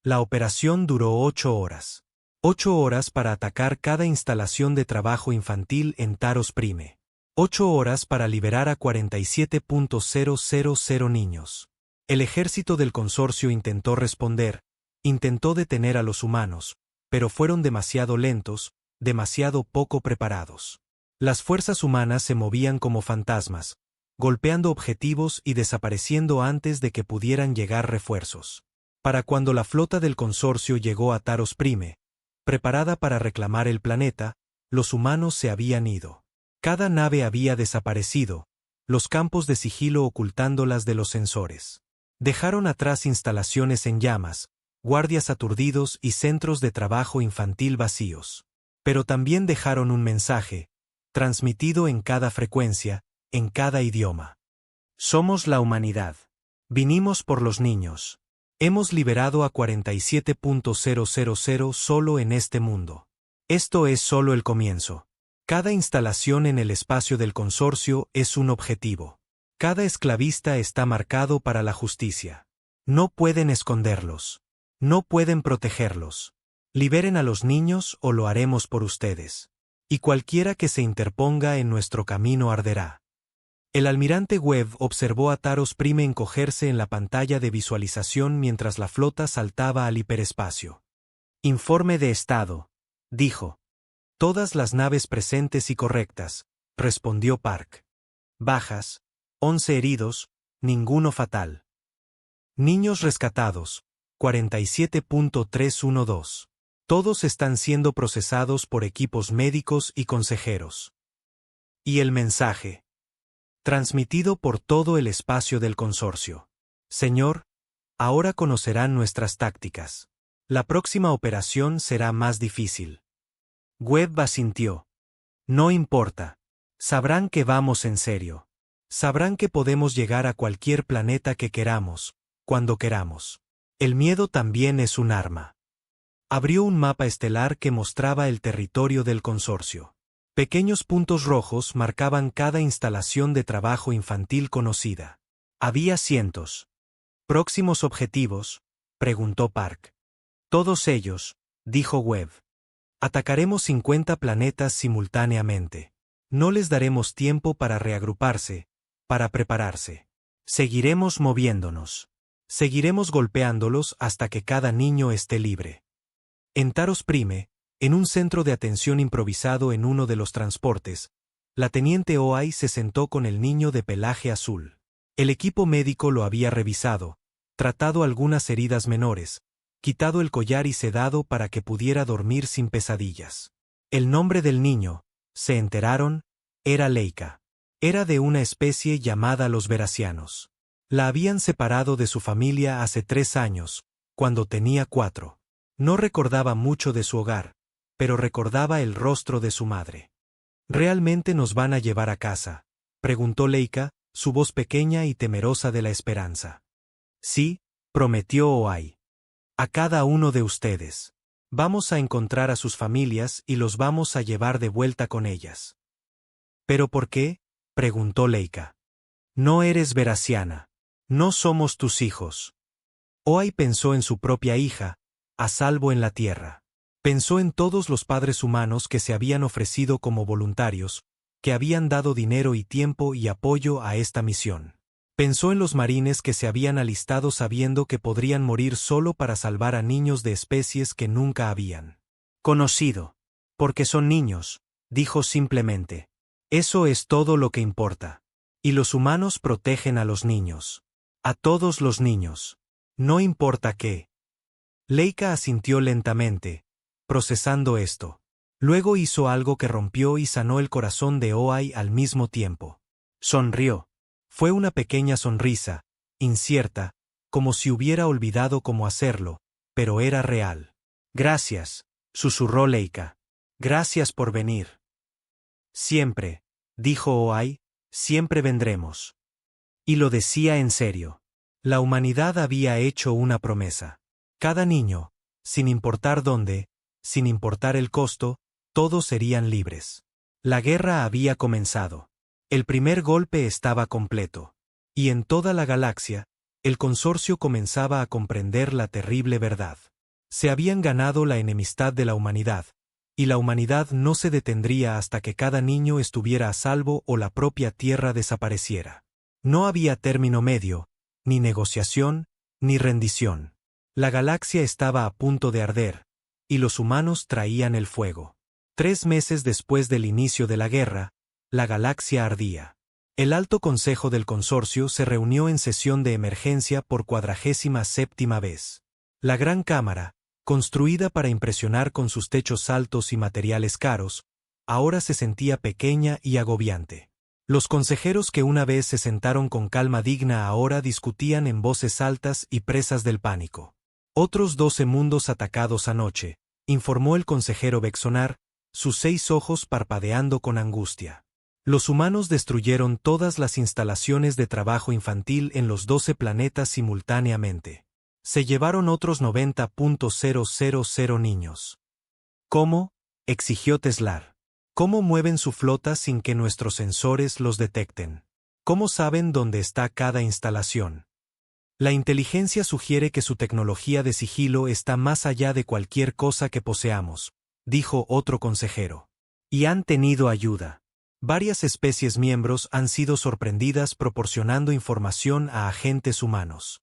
La operación duró 8 horas. 8 horas para atacar cada instalación de trabajo infantil en Taros Prime. 8 horas para liberar a 47.000 niños. El ejército del consorcio intentó responder, intentó detener a los humanos, pero fueron demasiado lentos, demasiado poco preparados. Las fuerzas humanas se movían como fantasmas, golpeando objetivos y desapareciendo antes de que pudieran llegar refuerzos. Para cuando la flota del consorcio llegó a Taros Prime, preparada para reclamar el planeta, los humanos se habían ido. Cada nave había desaparecido, los campos de sigilo ocultándolas de los sensores. Dejaron atrás instalaciones en llamas, guardias aturdidos y centros de trabajo infantil vacíos. Pero también dejaron un mensaje, transmitido en cada frecuencia, en cada idioma. Somos la humanidad. Vinimos por los niños. Hemos liberado a 47.000 solo en este mundo. Esto es solo el comienzo. Cada instalación en el espacio del consorcio es un objetivo. Cada esclavista está marcado para la justicia. No pueden esconderlos. No pueden protegerlos. Liberen a los niños o lo haremos por ustedes. Y cualquiera que se interponga en nuestro camino arderá. El almirante Webb observó a Taros Prime encogerse en la pantalla de visualización mientras la flota saltaba al hiperespacio. Informe de estado, dijo. Todas las naves presentes y correctas, respondió Park. Bajas, 11 heridos, ninguno fatal. Niños rescatados, 47.312. Todos están siendo procesados por equipos médicos y consejeros. Y el mensaje. Transmitido por todo el espacio del consorcio. Señor, ahora conocerán nuestras tácticas. La próxima operación será más difícil. Webb asintió. No importa. Sabrán que vamos en serio. Sabrán que podemos llegar a cualquier planeta que queramos, cuando queramos. El miedo también es un arma. Abrió un mapa estelar que mostraba el territorio del consorcio. Pequeños puntos rojos marcaban cada instalación de trabajo infantil conocida. Había cientos. ¿Próximos objetivos?, preguntó Park. Todos ellos, dijo Webb. Atacaremos 50 planetas simultáneamente. No les daremos tiempo para reagruparse, para prepararse. Seguiremos moviéndonos. Seguiremos golpeándolos hasta que cada niño esté libre. En Taros Prime, en un centro de atención improvisado en uno de los transportes, la teniente OAI se sentó con el niño de pelaje azul. El equipo médico lo había revisado, tratado algunas heridas menores, quitado el collar y sedado para que pudiera dormir sin pesadillas. El nombre del niño, se enteraron, era Leica. Era de una especie llamada los Veracianos. La habían separado de su familia hace 3 años, cuando tenía 4. No recordaba mucho de su hogar, pero recordaba el rostro de su madre. ¿Realmente nos van a llevar a casa?, preguntó Leica, su voz pequeña y temerosa de la esperanza. Sí, prometió OAI. A cada uno de ustedes. Vamos a encontrar a sus familias y los vamos a llevar de vuelta con ellas. ¿Pero por qué?, preguntó Leica. No eres veraciana. No somos tus hijos. OAI pensó en su propia hija, a salvo en la Tierra. Pensó en todos los padres humanos que se habían ofrecido como voluntarios, que habían dado dinero y tiempo y apoyo a esta misión. Pensó en los marines que se habían alistado sabiendo que podrían morir solo para salvar a niños de especies que nunca habían conocido. Porque son niños, dijo simplemente. Eso es todo lo que importa. Y los humanos protegen a los niños. A todos los niños. No importa qué. Leica asintió lentamente, procesando esto. Luego hizo algo que rompió y sanó el corazón de OAI al mismo tiempo. Sonrió. Fue una pequeña sonrisa, incierta, como si hubiera olvidado cómo hacerlo, pero era real. Gracias, susurró Leica. Gracias por venir. Siempre, dijo Oai, siempre vendremos. Y lo decía en serio. La humanidad había hecho una promesa. Cada niño, sin importar dónde, sin importar el costo, todos serían libres. La guerra había comenzado. El primer golpe estaba completo. Y en toda la galaxia, el consorcio comenzaba a comprender la terrible verdad. Se habían ganado la enemistad de la humanidad, y la humanidad no se detendría hasta que cada niño estuviera a salvo o la propia Tierra desapareciera. No había término medio, ni negociación, ni rendición. La galaxia estaba a punto de arder, y los humanos traían el fuego. 3 meses después del inicio de la guerra, la galaxia ardía. El Alto Consejo del Consorcio se reunió en sesión de emergencia por 47ª vez. La Gran Cámara, construida para impresionar con sus techos altos y materiales caros, ahora se sentía pequeña y agobiante. Los consejeros que una vez se sentaron con calma digna ahora discutían en voces altas y presas del pánico. Otros 12 mundos atacados anoche, informó el consejero Vexonar, sus 6 ojos parpadeando con angustia. Los humanos destruyeron todas las instalaciones de trabajo infantil en los 12 planetas simultáneamente. Se llevaron otros 90.000 niños. ¿Cómo?, exigió Teslar. ¿Cómo mueven su flota sin que nuestros sensores los detecten? ¿Cómo saben dónde está cada instalación? La inteligencia sugiere que su tecnología de sigilo está más allá de cualquier cosa que poseamos, dijo otro consejero. Y han tenido ayuda. Varias especies miembros han sido sorprendidas proporcionando información a agentes humanos.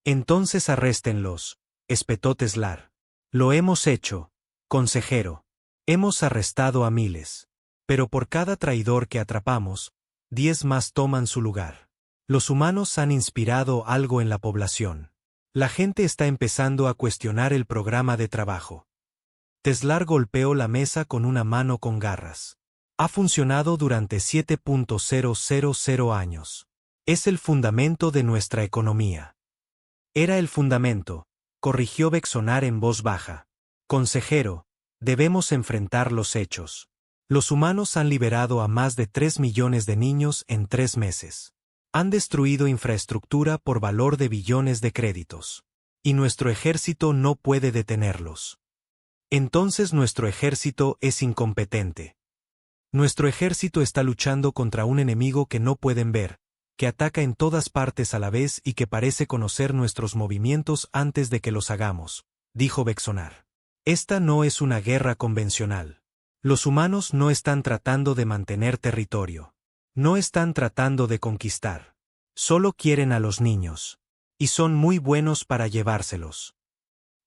Entonces arréstenlos, espetó Teslar. Lo hemos hecho, consejero. Hemos arrestado a miles. Pero por cada traidor que atrapamos, 10 más toman su lugar. Los humanos han inspirado algo en la población. La gente está empezando a cuestionar el programa de trabajo. Teslar golpeó la mesa con una mano con garras. Ha funcionado durante 7.000 años. Es el fundamento de nuestra economía. Era el fundamento, corrigió Vexonar en voz baja. Consejero, debemos enfrentar los hechos. Los humanos han liberado a más de 3 millones de niños en 3 meses. Han destruido infraestructura por valor de billones de créditos. Y nuestro ejército no puede detenerlos. Entonces nuestro ejército es incompetente. Nuestro ejército está luchando contra un enemigo que no pueden ver, que ataca en todas partes a la vez y que parece conocer nuestros movimientos antes de que los hagamos, dijo Vexonar. Esta no es una guerra convencional. Los humanos no están tratando de mantener territorio. No están tratando de conquistar. Solo quieren a los niños. Y son muy buenos para llevárselos.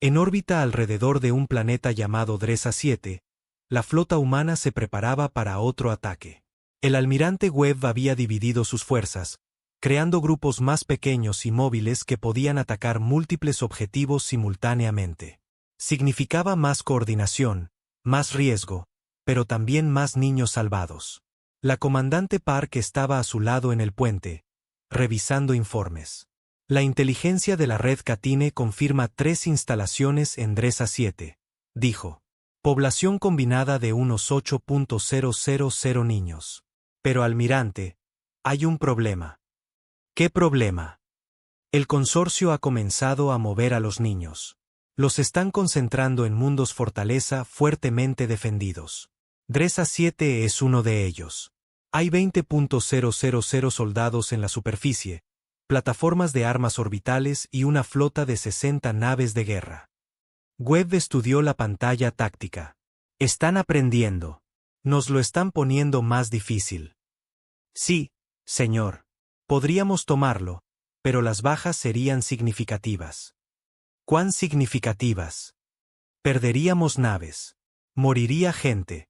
En órbita alrededor de un planeta llamado Dresa 7, la flota humana se preparaba para otro ataque. El almirante Webb había dividido sus fuerzas, creando grupos más pequeños y móviles que podían atacar múltiples objetivos simultáneamente. Significaba más coordinación, más riesgo, pero también más niños salvados. La comandante Park estaba a su lado en el puente, revisando informes. La inteligencia de la red Catine confirma 3 instalaciones en Dresa 7, dijo. Población combinada de unos 8.000 niños. Pero almirante, hay un problema. ¿Qué problema? El consorcio ha comenzado a mover a los niños. Los están concentrando en mundos fortaleza fuertemente defendidos. Dresa 7 es uno de ellos. Hay 20.000 soldados en la superficie, plataformas de armas orbitales y una flota de 60 naves de guerra. Webb estudió la pantalla táctica. Están aprendiendo. Nos lo están poniendo más difícil. Sí, señor. Podríamos tomarlo, pero las bajas serían significativas. ¿Cuán significativas? Perderíamos naves. Moriría gente.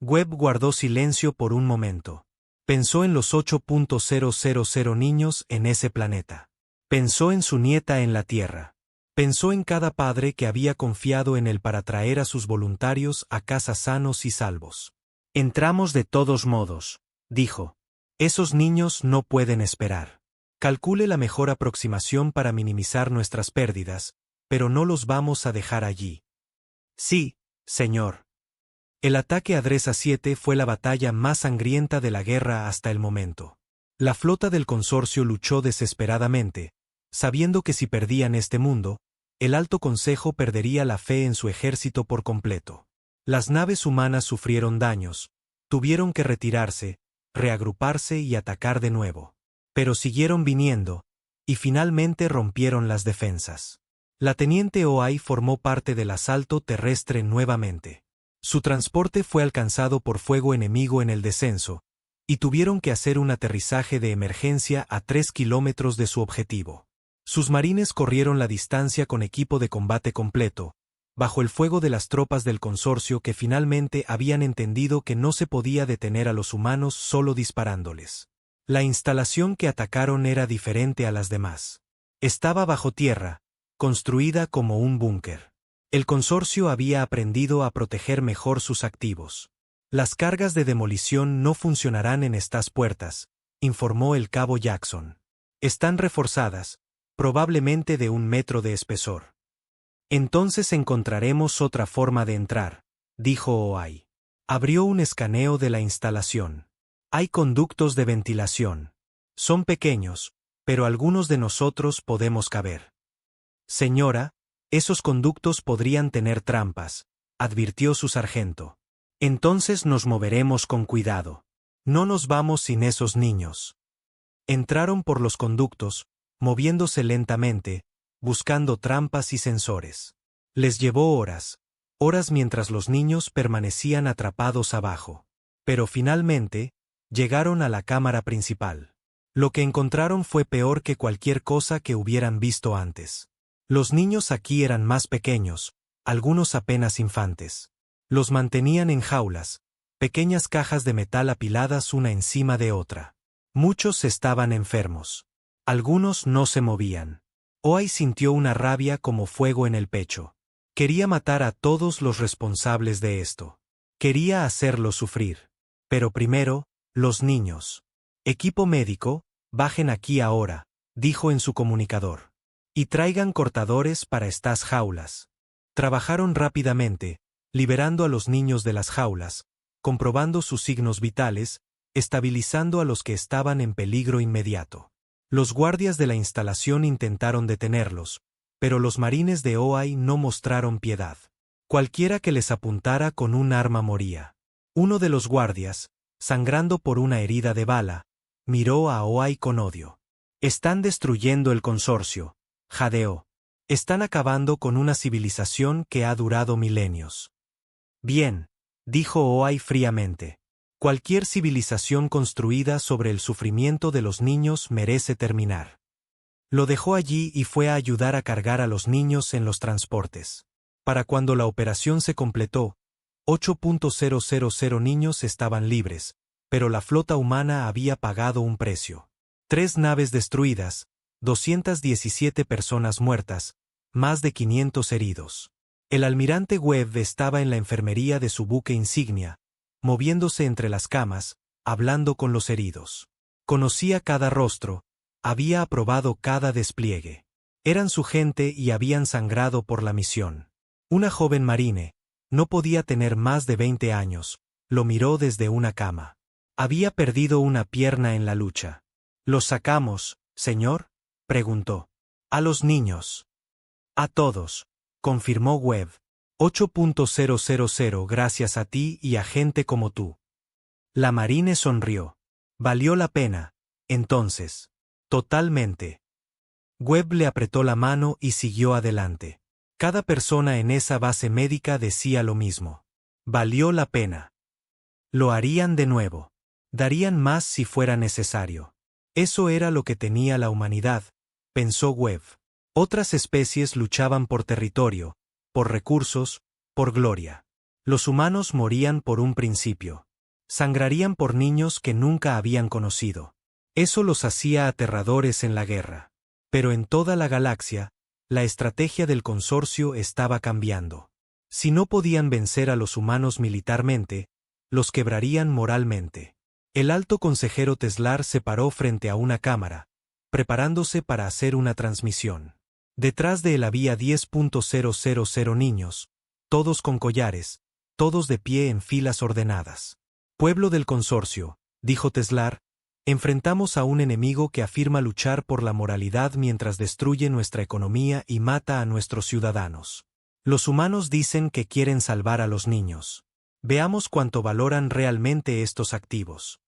Webb guardó silencio por un momento. Pensó en los 8.000 niños en ese planeta. Pensó en su nieta en la Tierra. Pensó en cada padre que había confiado en él para traer a sus voluntarios a casa sanos y salvos. Entramos de todos modos, dijo. Esos niños no pueden esperar. Calcule la mejor aproximación para minimizar nuestras pérdidas, pero no los vamos a dejar allí. Sí, señor. El ataque a Dresa 7 fue la batalla más sangrienta de la guerra hasta el momento. La flota del consorcio luchó desesperadamente, sabiendo que si perdían este mundo, el Alto Consejo perdería la fe en su ejército por completo. Las naves humanas sufrieron daños, tuvieron que retirarse, reagruparse y atacar de nuevo. Pero siguieron viniendo, y finalmente rompieron las defensas. La teniente Oai formó parte del asalto terrestre nuevamente. Su transporte fue alcanzado por fuego enemigo en el descenso, y tuvieron que hacer un aterrizaje de emergencia a 3 kilómetros de su objetivo. Sus marines corrieron la distancia con equipo de combate completo, bajo el fuego de las tropas del consorcio que finalmente habían entendido que no se podía detener a los humanos solo disparándoles. La instalación que atacaron era diferente a las demás. Estaba bajo tierra, construida como un búnker. El consorcio había aprendido a proteger mejor sus activos. Las cargas de demolición no funcionarán en estas puertas, informó el cabo Jackson. Están reforzadas, probablemente de 1 metro de espesor. Entonces encontraremos otra forma de entrar, dijo Oai. Abrió un escaneo de la instalación. Hay conductos de ventilación. Son pequeños, pero algunos de nosotros podemos caber. Señora, esos conductos podrían tener trampas, advirtió su sargento. Entonces nos moveremos con cuidado. No nos vamos sin esos niños. Entraron por los conductos, moviéndose lentamente, buscando trampas y sensores. Les llevó horas mientras los niños permanecían atrapados abajo. Pero finalmente, llegaron a la cámara principal. Lo que encontraron fue peor que cualquier cosa que hubieran visto antes. Los niños aquí eran más pequeños, algunos apenas infantes. Los mantenían en jaulas, pequeñas cajas de metal apiladas una encima de otra. Muchos estaban enfermos. Algunos no se movían. Oai sintió una rabia como fuego en el pecho. Quería matar a todos los responsables de esto. Quería hacerlos sufrir. Pero primero, los niños. Equipo médico, bajen aquí ahora, dijo en su comunicador. Y traigan cortadores para estas jaulas. Trabajaron rápidamente, liberando a los niños de las jaulas, comprobando sus signos vitales, estabilizando a los que estaban en peligro inmediato. Los guardias de la instalación intentaron detenerlos, pero los marines de Oai no mostraron piedad. Cualquiera que les apuntara con un arma moría. Uno de los guardias, sangrando por una herida de bala, miró a Oai con odio. Están destruyendo el consorcio, jadeó. Están acabando con una civilización que ha durado milenios. Bien, dijo Oai fríamente. Cualquier civilización construida sobre el sufrimiento de los niños merece terminar. Lo dejó allí y fue a ayudar a cargar a los niños en los transportes. Para cuando la operación se completó, 8.000 niños estaban libres, pero la flota humana había pagado un precio. 3 naves destruidas, 217 personas muertas, más de 500 heridos. El almirante Webb estaba en la enfermería de su buque insignia, moviéndose entre las camas, hablando con los heridos. Conocía cada rostro, había aprobado cada despliegue. Eran su gente y habían sangrado por la misión. Una joven marine, no podía tener más de 20 años, lo miró desde una cama. Había perdido una pierna en la lucha. ¿Los sacamos, señor?, preguntó. A los niños. A todos, confirmó Webb. 8.000 gracias a ti y a gente como tú. La marine sonrió. Valió la pena, entonces. Totalmente. Webb le apretó la mano y siguió adelante. Cada persona en esa base médica decía lo mismo. Valió la pena. Lo harían de nuevo. Darían más si fuera necesario. Eso era lo que tenía la humanidad, pensó Webb. Otras especies luchaban por territorio, por recursos, por gloria. Los humanos morían por un principio. Sangrarían por niños que nunca habían conocido. Eso los hacía aterradores en la guerra. Pero en toda la galaxia, la estrategia del consorcio estaba cambiando. Si no podían vencer a los humanos militarmente, los quebrarían moralmente. El alto consejero Teslar se paró frente a una cámara, preparándose para hacer una transmisión. Detrás de él había 10.000 niños, todos con collares, todos de pie en filas ordenadas. Pueblo del consorcio, dijo Teslar, enfrentamos a un enemigo que afirma luchar por la moralidad mientras destruye nuestra economía y mata a nuestros ciudadanos. Los humanos dicen que quieren salvar a los niños. Veamos cuánto valoran realmente estos activos.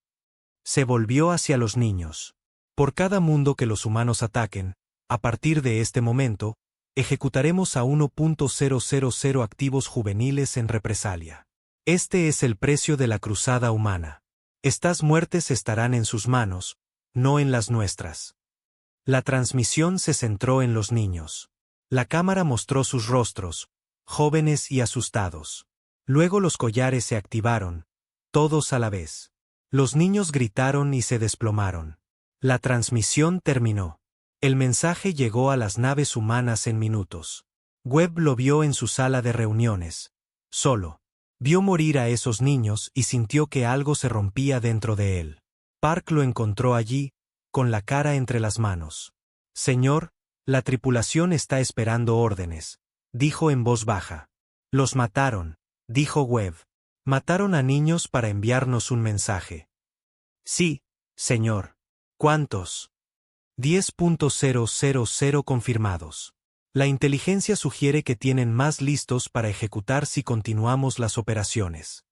Se volvió hacia los niños. Por cada mundo que los humanos ataquen, a partir de este momento, ejecutaremos a 1.000 activos juveniles en represalia. Este es el precio de la cruzada humana. Estas muertes estarán en sus manos, no en las nuestras. La transmisión se centró en los niños. La cámara mostró sus rostros, jóvenes y asustados. Luego los collares se activaron, todos a la vez. Los niños gritaron y se desplomaron. La transmisión terminó. El mensaje llegó a las naves humanas en minutos. Webb lo vio en su sala de reuniones. Solo. Vio morir a esos niños y sintió que algo se rompía dentro de él. Park lo encontró allí, con la cara entre las manos. Señor, la tripulación está esperando órdenes, dijo en voz baja. Los mataron, dijo Webb. Mataron a niños para enviarnos un mensaje. Sí, señor. ¿Cuántos? 10.000 confirmados. La inteligencia sugiere que tienen más listos para ejecutar si continuamos las operaciones.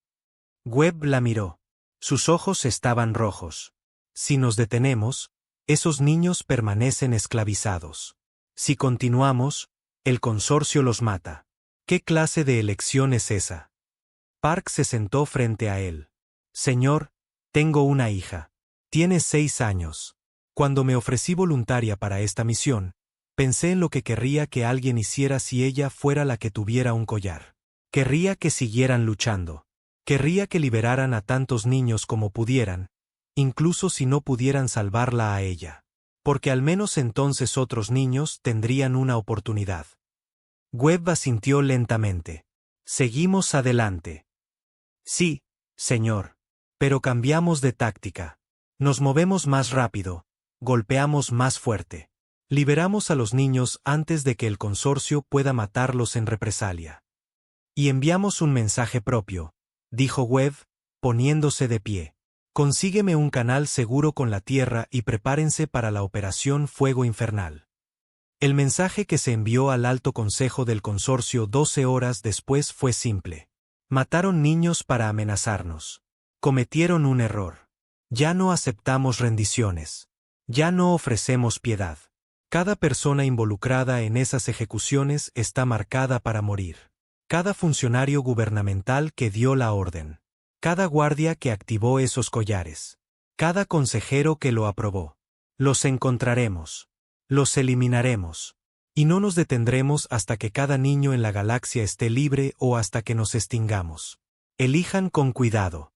Webb la miró. Sus ojos estaban rojos. Si nos detenemos, esos niños permanecen esclavizados. Si continuamos, el consorcio los mata. ¿Qué clase de elección es esa? Park se sentó frente a él. Señor, tengo una hija. Tiene 6 años. Cuando me ofrecí voluntaria para esta misión, pensé en lo que querría que alguien hiciera si ella fuera la que tuviera un collar. Querría que siguieran luchando. Querría que liberaran a tantos niños como pudieran, incluso si no pudieran salvarla a ella. Porque al menos entonces otros niños tendrían una oportunidad. Webb asintió lentamente. Seguimos adelante. Sí, señor. Pero cambiamos de táctica. Nos movemos más rápido, golpeamos más fuerte. Liberamos a los niños antes de que el consorcio pueda matarlos en represalia. Y enviamos un mensaje propio, dijo Webb, poniéndose de pie. Consígueme un canal seguro con la Tierra y prepárense para la operación Fuego Infernal. El mensaje que se envió al Alto Consejo del Consorcio 12 horas después fue simple. Mataron niños para amenazarnos. Cometieron un error. Ya no aceptamos rendiciones. Ya no ofrecemos piedad. Cada persona involucrada en esas ejecuciones está marcada para morir. Cada funcionario gubernamental que dio la orden. Cada guardia que activó esos collares. Cada consejero que lo aprobó. Los encontraremos. Los eliminaremos. Y no nos detendremos hasta que cada niño en la galaxia esté libre o hasta que nos extingamos. Elijan con cuidado.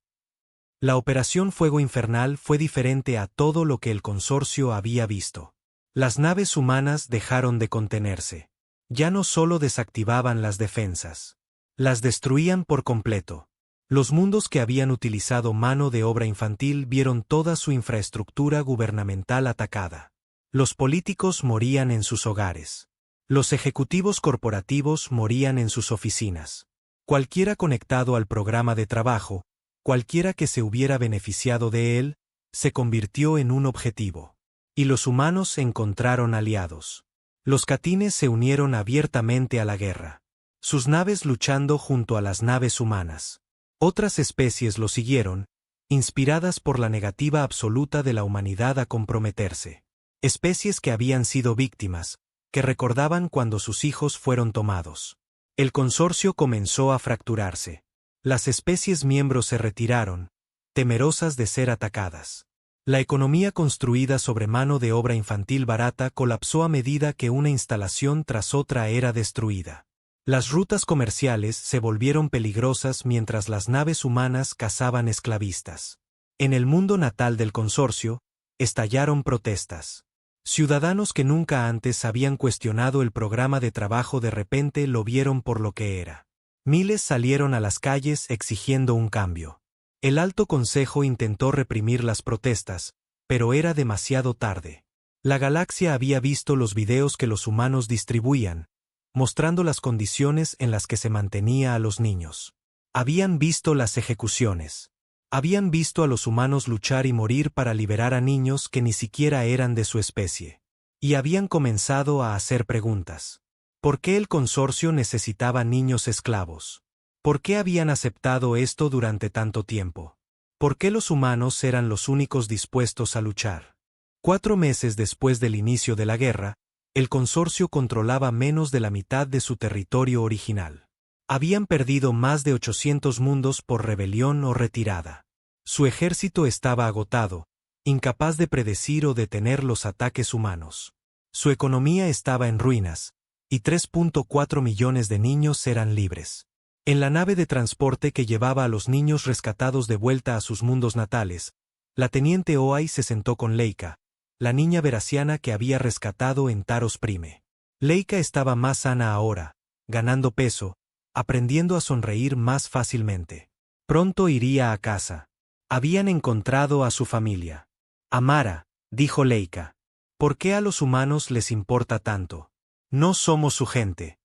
La Operación Fuego Infernal fue diferente a todo lo que el consorcio había visto. Las naves humanas dejaron de contenerse. Ya no solo desactivaban las defensas. Las destruían por completo. Los mundos que habían utilizado mano de obra infantil vieron toda su infraestructura gubernamental atacada. Los políticos morían en sus hogares. Los ejecutivos corporativos morían en sus oficinas. Cualquiera conectado al programa de trabajo, cualquiera que se hubiera beneficiado de él, se convirtió en un objetivo. Y los humanos encontraron aliados. Los catines se unieron abiertamente a la guerra. Sus naves luchando junto a las naves humanas. Otras especies lo siguieron, inspiradas por la negativa absoluta de la humanidad a comprometerse. Especies que habían sido víctimas, que recordaban cuando sus hijos fueron tomados. El consorcio comenzó a fracturarse. Las especies miembros se retiraron, temerosas de ser atacadas. La economía construida sobre mano de obra infantil barata colapsó a medida que una instalación tras otra era destruida. Las rutas comerciales se volvieron peligrosas mientras las naves humanas cazaban esclavistas. En el mundo natal del consorcio, estallaron protestas. Ciudadanos que nunca antes habían cuestionado el programa de trabajo de repente lo vieron por lo que era. Miles salieron a las calles exigiendo un cambio. El Alto Consejo intentó reprimir las protestas, pero era demasiado tarde. La galaxia había visto los videos que los humanos distribuían, mostrando las condiciones en las que se mantenía a los niños. Habían visto las ejecuciones. Habían visto a los humanos luchar y morir para liberar a niños que ni siquiera eran de su especie. Y habían comenzado a hacer preguntas. ¿Por qué el consorcio necesitaba niños esclavos? ¿Por qué habían aceptado esto durante tanto tiempo? ¿Por qué los humanos eran los únicos dispuestos a luchar? 4 meses después del inicio de la guerra, el consorcio controlaba menos de la mitad de su territorio original. Habían perdido más de 800 mundos por rebelión o retirada. Su ejército estaba agotado, incapaz de predecir o detener los ataques humanos. Su economía estaba en ruinas, y 3.4 millones de niños eran libres. En la nave de transporte que llevaba a los niños rescatados de vuelta a sus mundos natales, la teniente Oi se sentó con Leica, la niña veraciana que había rescatado en Taros Prime. Leica estaba más sana ahora, ganando peso, aprendiendo a sonreír más fácilmente. Pronto iría a casa. Habían encontrado a su familia. Amara, dijo Leica. ¿Por qué a los humanos les importa tanto? No somos su gente.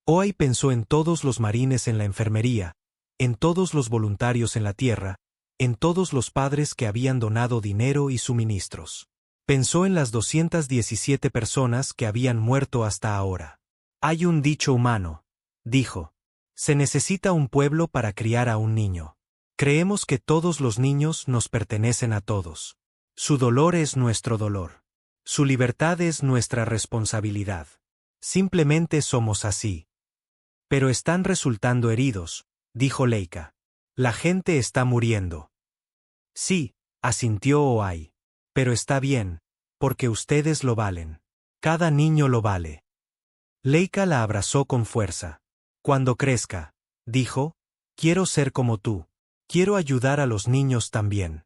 Oi pensó en todos los marines en la enfermería, en todos los voluntarios en la tierra, en todos los padres que habían donado dinero y suministros. Pensó en las 217 personas que habían muerto hasta ahora. Hay un dicho humano, dijo. Se necesita un pueblo para criar a un niño. Creemos que todos los niños nos pertenecen a todos. Su dolor es nuestro dolor. Su libertad es nuestra responsabilidad. Simplemente somos así. Pero están resultando heridos, dijo Leica. La gente está muriendo. Sí, asintió Oi. Pero está bien, porque ustedes lo valen. Cada niño lo vale. Leica la abrazó con fuerza. Cuando crezca, dijo, quiero ser como tú. Quiero ayudar a los niños también.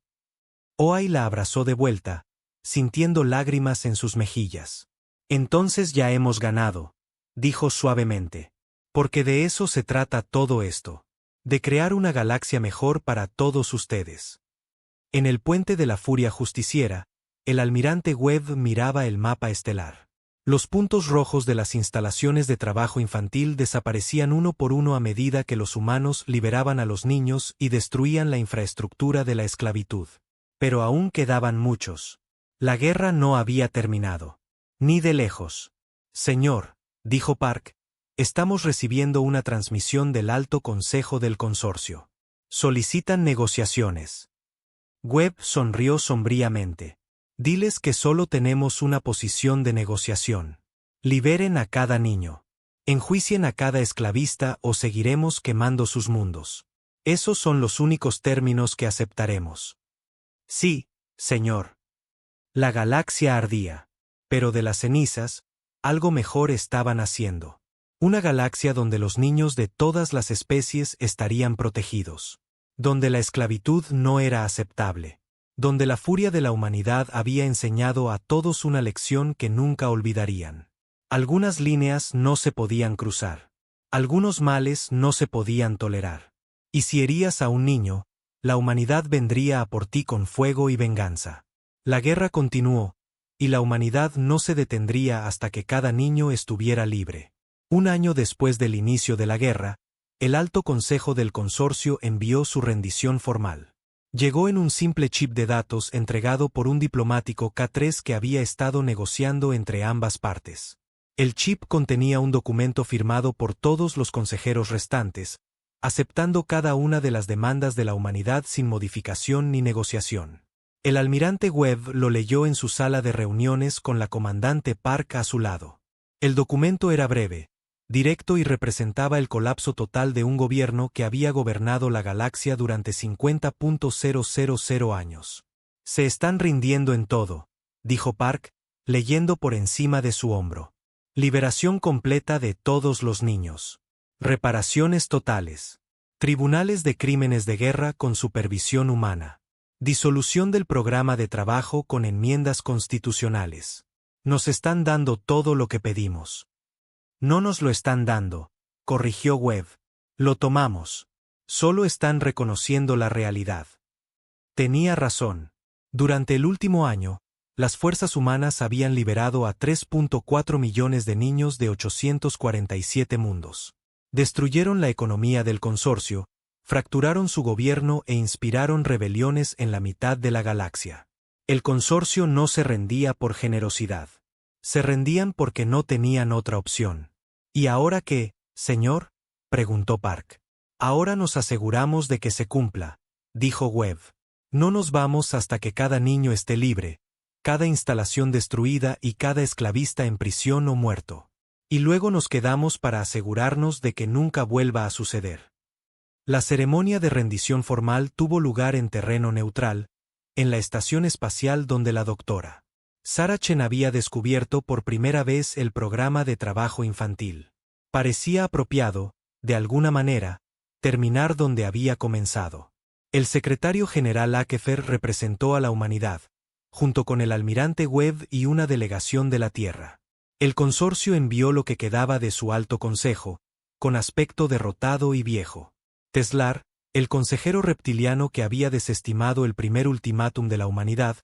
Oi la abrazó de vuelta, sintiendo lágrimas en sus mejillas. Entonces ya hemos ganado, dijo suavemente. Porque de eso se trata todo esto. De crear una galaxia mejor para todos ustedes. En el puente de la furia justiciera, el almirante Webb miraba el mapa estelar. Los puntos rojos de las instalaciones de trabajo infantil desaparecían uno por uno a medida que los humanos liberaban a los niños y destruían la infraestructura de la esclavitud. Pero aún quedaban muchos. La guerra no había terminado. Ni de lejos. Señor, dijo Park, estamos recibiendo una transmisión del Alto Consejo del Consorcio. Solicitan negociaciones. Webb sonrió sombríamente. Diles que solo tenemos una posición de negociación. Liberen a cada niño. Enjuicien a cada esclavista o seguiremos quemando sus mundos. Esos son los únicos términos que aceptaremos. Sí, señor. La galaxia ardía. Pero de las cenizas, algo mejor estaba naciendo. Una galaxia donde los niños de todas las especies estarían protegidos. Donde la esclavitud no era aceptable. Donde la furia de la humanidad había enseñado a todos una lección que nunca olvidarían. Algunas líneas no se podían cruzar. Algunos males no se podían tolerar. Y si herías a un niño, la humanidad vendría a por ti con fuego y venganza. La guerra continuó, y la humanidad no se detendría hasta que cada niño estuviera libre. Un año después del inicio de la guerra, el Alto Consejo del Consorcio envió su rendición formal. Llegó en un simple chip de datos entregado por un diplomático K3 que había estado negociando entre ambas partes. El chip contenía un documento firmado por todos los consejeros restantes, aceptando cada una de las demandas de la humanidad sin modificación ni negociación. El almirante Webb lo leyó en su sala de reuniones con la comandante Park a su lado. El documento era breve, directo y representaba el colapso total de un gobierno que había gobernado la galaxia durante 50.000 años. Se están rindiendo en todo, dijo Park, leyendo por encima de su hombro. Liberación completa de todos los niños. Reparaciones totales. Tribunales de crímenes de guerra con supervisión humana. Disolución del programa de trabajo con enmiendas constitucionales. Nos están dando todo lo que pedimos. No nos lo están dando, corrigió Webb. Lo tomamos. Solo están reconociendo la realidad. Tenía razón. Durante el último año, las fuerzas humanas habían liberado a 3.4 millones de niños de 847 mundos. Destruyeron la economía del consorcio, fracturaron su gobierno e inspiraron rebeliones en la mitad de la galaxia. El consorcio no se rendía por generosidad. Se rendían porque no tenían otra opción. ¿Y ahora qué, señor?, preguntó Park. Ahora nos aseguramos de que se cumpla, dijo Webb. No nos vamos hasta que cada niño esté libre, cada instalación destruida y cada esclavista en prisión o muerto. Y luego nos quedamos para asegurarnos de que nunca vuelva a suceder. La ceremonia de rendición formal tuvo lugar en terreno neutral, en la estación espacial donde la doctora Sarah Chen había descubierto por primera vez el programa de trabajo infantil. Parecía apropiado, de alguna manera, terminar donde había comenzado. El secretario general Akefer representó a la humanidad, junto con el almirante Webb y una delegación de la Tierra. El consorcio envió lo que quedaba de su alto consejo, con aspecto derrotado y viejo. Teslar, el consejero reptiliano que había desestimado el primer ultimátum de la humanidad,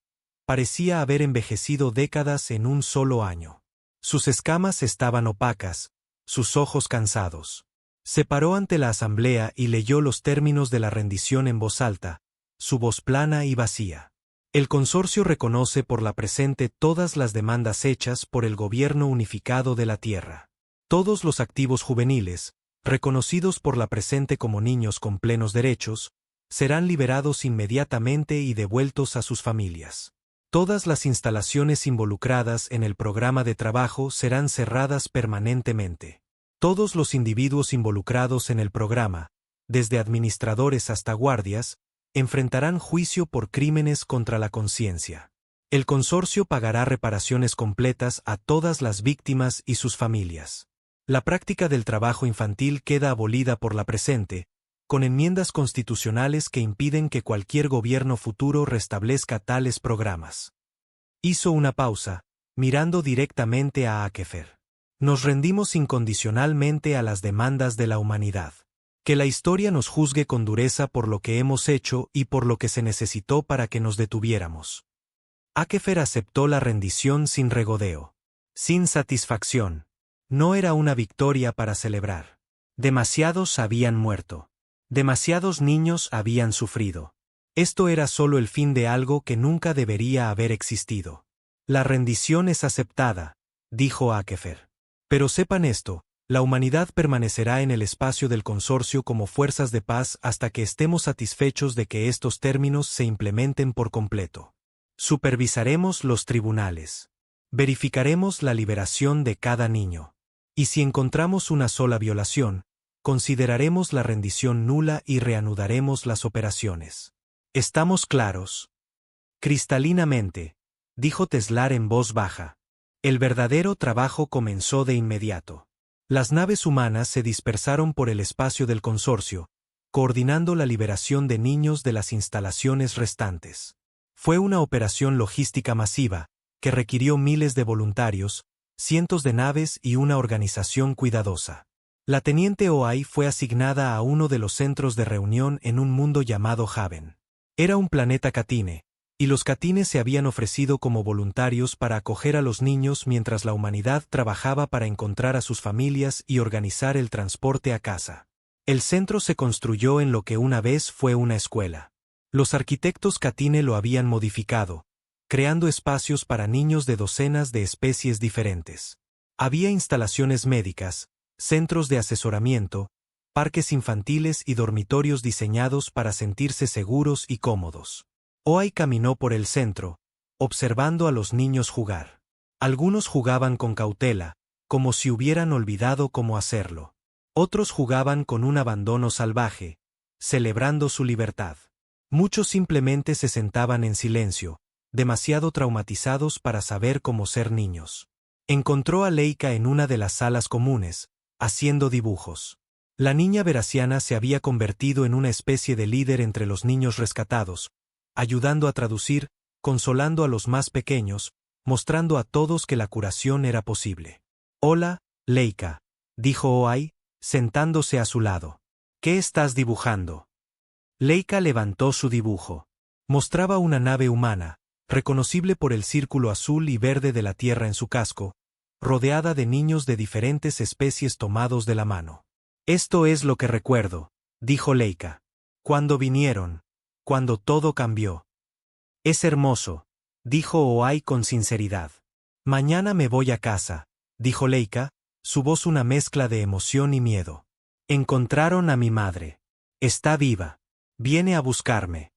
parecía haber envejecido décadas en un solo año. Sus escamas estaban opacas, sus ojos cansados. Se paró ante la asamblea y leyó los términos de la rendición en voz alta, su voz plana y vacía. El consorcio reconoce por la presente todas las demandas hechas por el gobierno unificado de la Tierra. Todos los activos juveniles, reconocidos por la presente como niños con plenos derechos, serán liberados inmediatamente y devueltos a sus familias. Todas las instalaciones involucradas en el programa de trabajo serán cerradas permanentemente. Todos los individuos involucrados en el programa, desde administradores hasta guardias, enfrentarán juicio por crímenes contra la conciencia. El consorcio pagará reparaciones completas a todas las víctimas y sus familias. La práctica del trabajo infantil queda abolida por la presente, con enmiendas constitucionales que impiden que cualquier gobierno futuro restablezca tales programas. Hizo una pausa, mirando directamente a Akefer. Nos rendimos incondicionalmente a las demandas de la humanidad. Que la historia nos juzgue con dureza por lo que hemos hecho y por lo que se necesitó para que nos detuviéramos. Akefer aceptó la rendición sin regodeo. Sin satisfacción. No era una victoria para celebrar. Demasiados habían muerto. Demasiados niños habían sufrido. Esto era solo el fin de algo que nunca debería haber existido. La rendición es aceptada, dijo Akefer. Pero sepan esto, la humanidad permanecerá en el espacio del consorcio como fuerzas de paz hasta que estemos satisfechos de que estos términos se implementen por completo. Supervisaremos los tribunales. Verificaremos la liberación de cada niño. Y si encontramos una sola violación, consideraremos la rendición nula y reanudaremos las operaciones. ¿Estamos claros? Cristalinamente, dijo Teslar en voz baja. El verdadero trabajo comenzó de inmediato. Las naves humanas se dispersaron por el espacio del consorcio, coordinando la liberación de niños de las instalaciones restantes. Fue una operación logística masiva, que requirió miles de voluntarios, cientos de naves y una organización cuidadosa. La teniente Oai fue asignada a uno de los centros de reunión en un mundo llamado Haven. Era un planeta Catine, y los Catines se habían ofrecido como voluntarios para acoger a los niños mientras la humanidad trabajaba para encontrar a sus familias y organizar el transporte a casa. El centro se construyó en lo que una vez fue una escuela. Los arquitectos Catine lo habían modificado, creando espacios para niños de docenas de especies diferentes. Había instalaciones médicas, centros de asesoramiento, parques infantiles y dormitorios diseñados para sentirse seguros y cómodos. Oai caminó por el centro, observando a los niños jugar. Algunos jugaban con cautela, como si hubieran olvidado cómo hacerlo. Otros jugaban con un abandono salvaje, celebrando su libertad. Muchos simplemente se sentaban en silencio, demasiado traumatizados para saber cómo ser niños. Encontró a Leica en una de las salas comunes, haciendo dibujos. La niña veraciana se había convertido en una especie de líder entre los niños rescatados, ayudando a traducir, consolando a los más pequeños, mostrando a todos que la curación era posible. «Hola, Leica», dijo Oai, sentándose a su lado. «¿Qué estás dibujando?» Leica levantó su dibujo. Mostraba una nave humana, reconocible por el círculo azul y verde de la Tierra en su casco, rodeada de niños de diferentes especies tomados de la mano. Esto es lo que recuerdo, dijo Leica. Cuando vinieron, cuando todo cambió. Es hermoso, dijo Oai con sinceridad. Mañana me voy a casa, dijo Leica, su voz una mezcla de emoción y miedo. Encontraron a mi madre. Está viva. Viene a buscarme.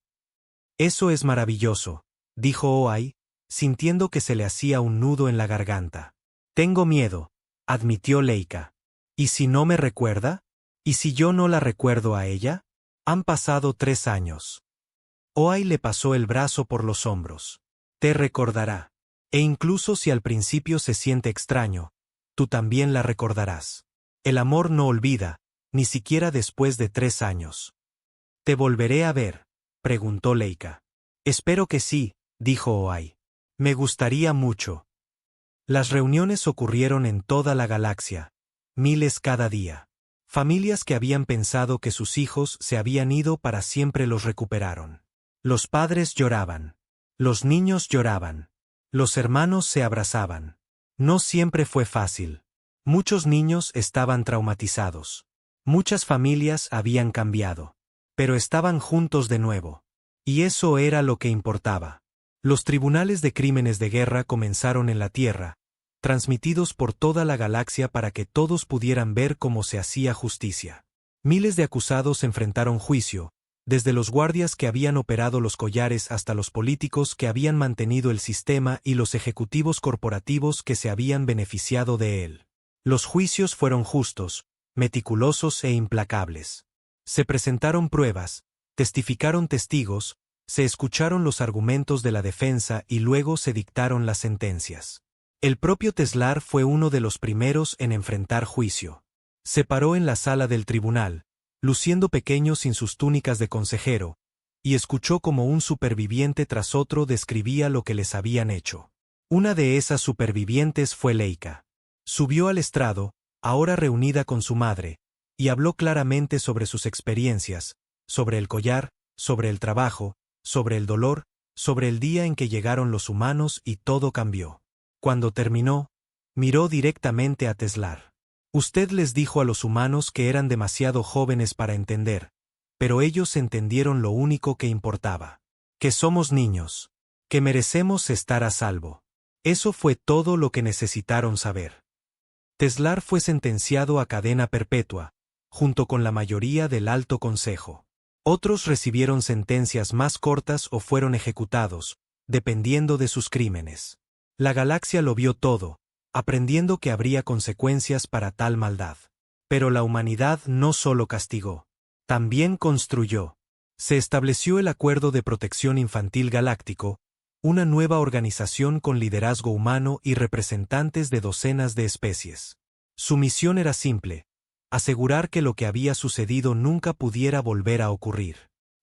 Eso es maravilloso, dijo Oai, sintiendo que se le hacía un nudo en la garganta. Tengo miedo, admitió Leica. ¿Y si no me recuerda? ¿Y si yo no la recuerdo a ella? Han pasado 3 años. Oai le pasó el brazo por los hombros. Te recordará. E incluso si al principio se siente extraño, tú también la recordarás. El amor no olvida, ni siquiera después de 3 años. ¿Te volveré a ver?, preguntó Leica. Espero que sí, dijo Oai. Me gustaría mucho. Las reuniones ocurrieron en toda la galaxia, miles cada día. Familias que habían pensado que sus hijos se habían ido para siempre los recuperaron. Los padres lloraban. Los niños lloraban. Los hermanos se abrazaban. No siempre fue fácil. Muchos niños estaban traumatizados. Muchas familias habían cambiado. Pero estaban juntos de nuevo. Y eso era lo que importaba. Los tribunales de crímenes de guerra comenzaron en la Tierra, transmitidos por toda la galaxia para que todos pudieran ver cómo se hacía justicia. Miles de acusados enfrentaron juicio, desde los guardias que habían operado los collares hasta los políticos que habían mantenido el sistema y los ejecutivos corporativos que se habían beneficiado de él. Los juicios fueron justos, meticulosos e implacables. Se presentaron pruebas, testificaron testigos, se escucharon los argumentos de la defensa y luego se dictaron las sentencias. El propio Teslar fue uno de los primeros en enfrentar juicio. Se paró en la sala del tribunal, luciendo pequeño sin sus túnicas de consejero, y escuchó como un superviviente tras otro describía lo que les habían hecho. Una de esas supervivientes fue Leica. Subió al estrado, ahora reunida con su madre, y habló claramente sobre sus experiencias, sobre el collar, sobre el trabajo, sobre el dolor, sobre el día en que llegaron los humanos y todo cambió. Cuando terminó, miró directamente a Teslar. Usted les dijo a los humanos que eran demasiado jóvenes para entender, pero ellos entendieron lo único que importaba. Que somos niños. Que merecemos estar a salvo. Eso fue todo lo que necesitaron saber. Teslar fue sentenciado a cadena perpetua, junto con la mayoría del Alto Consejo. Otros recibieron sentencias más cortas o fueron ejecutados, dependiendo de sus crímenes. La galaxia lo vio todo, aprendiendo que habría consecuencias para tal maldad. Pero la humanidad no solo castigó, también construyó. Se estableció el Acuerdo de Protección Infantil Galáctico, una nueva organización con liderazgo humano y representantes de docenas de especies. Su misión era simple: asegurar que lo que había sucedido nunca pudiera volver a ocurrir.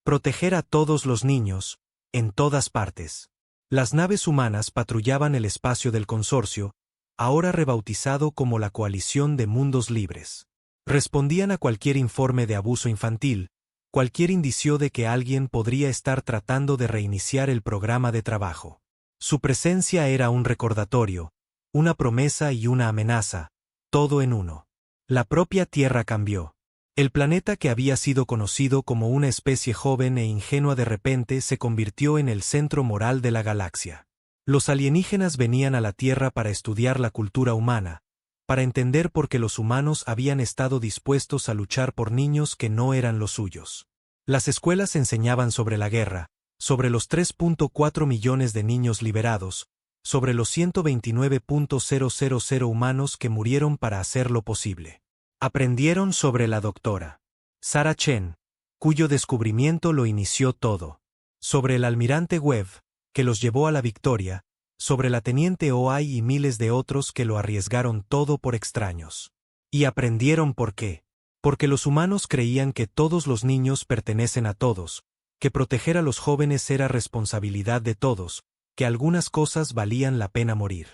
Proteger a todos los niños, en todas partes. Las naves humanas patrullaban el espacio del consorcio, ahora rebautizado como la Coalición de Mundos Libres. Respondían a cualquier informe de abuso infantil, cualquier indicio de que alguien podría estar tratando de reiniciar el programa de trabajo. Su presencia era un recordatorio, una promesa y una amenaza, todo en uno. La propia Tierra cambió. El planeta que había sido conocido como una especie joven e ingenua de repente se convirtió en el centro moral de la galaxia. Los alienígenas venían a la Tierra para estudiar la cultura humana, para entender por qué los humanos habían estado dispuestos a luchar por niños que no eran los suyos. Las escuelas enseñaban sobre la guerra, sobre los 3.4 millones de niños liberados, sobre los 129.000 humanos que murieron para hacerlo posible. Aprendieron sobre la doctora Sarah Chen, cuyo descubrimiento lo inició todo, sobre el almirante Webb, que los llevó a la victoria, sobre la teniente Oai y miles de otros que lo arriesgaron todo por extraños. Y aprendieron por qué. Porque los humanos creían que todos los niños pertenecen a todos, que proteger a los jóvenes era responsabilidad de todos, que algunas cosas valían la pena morir.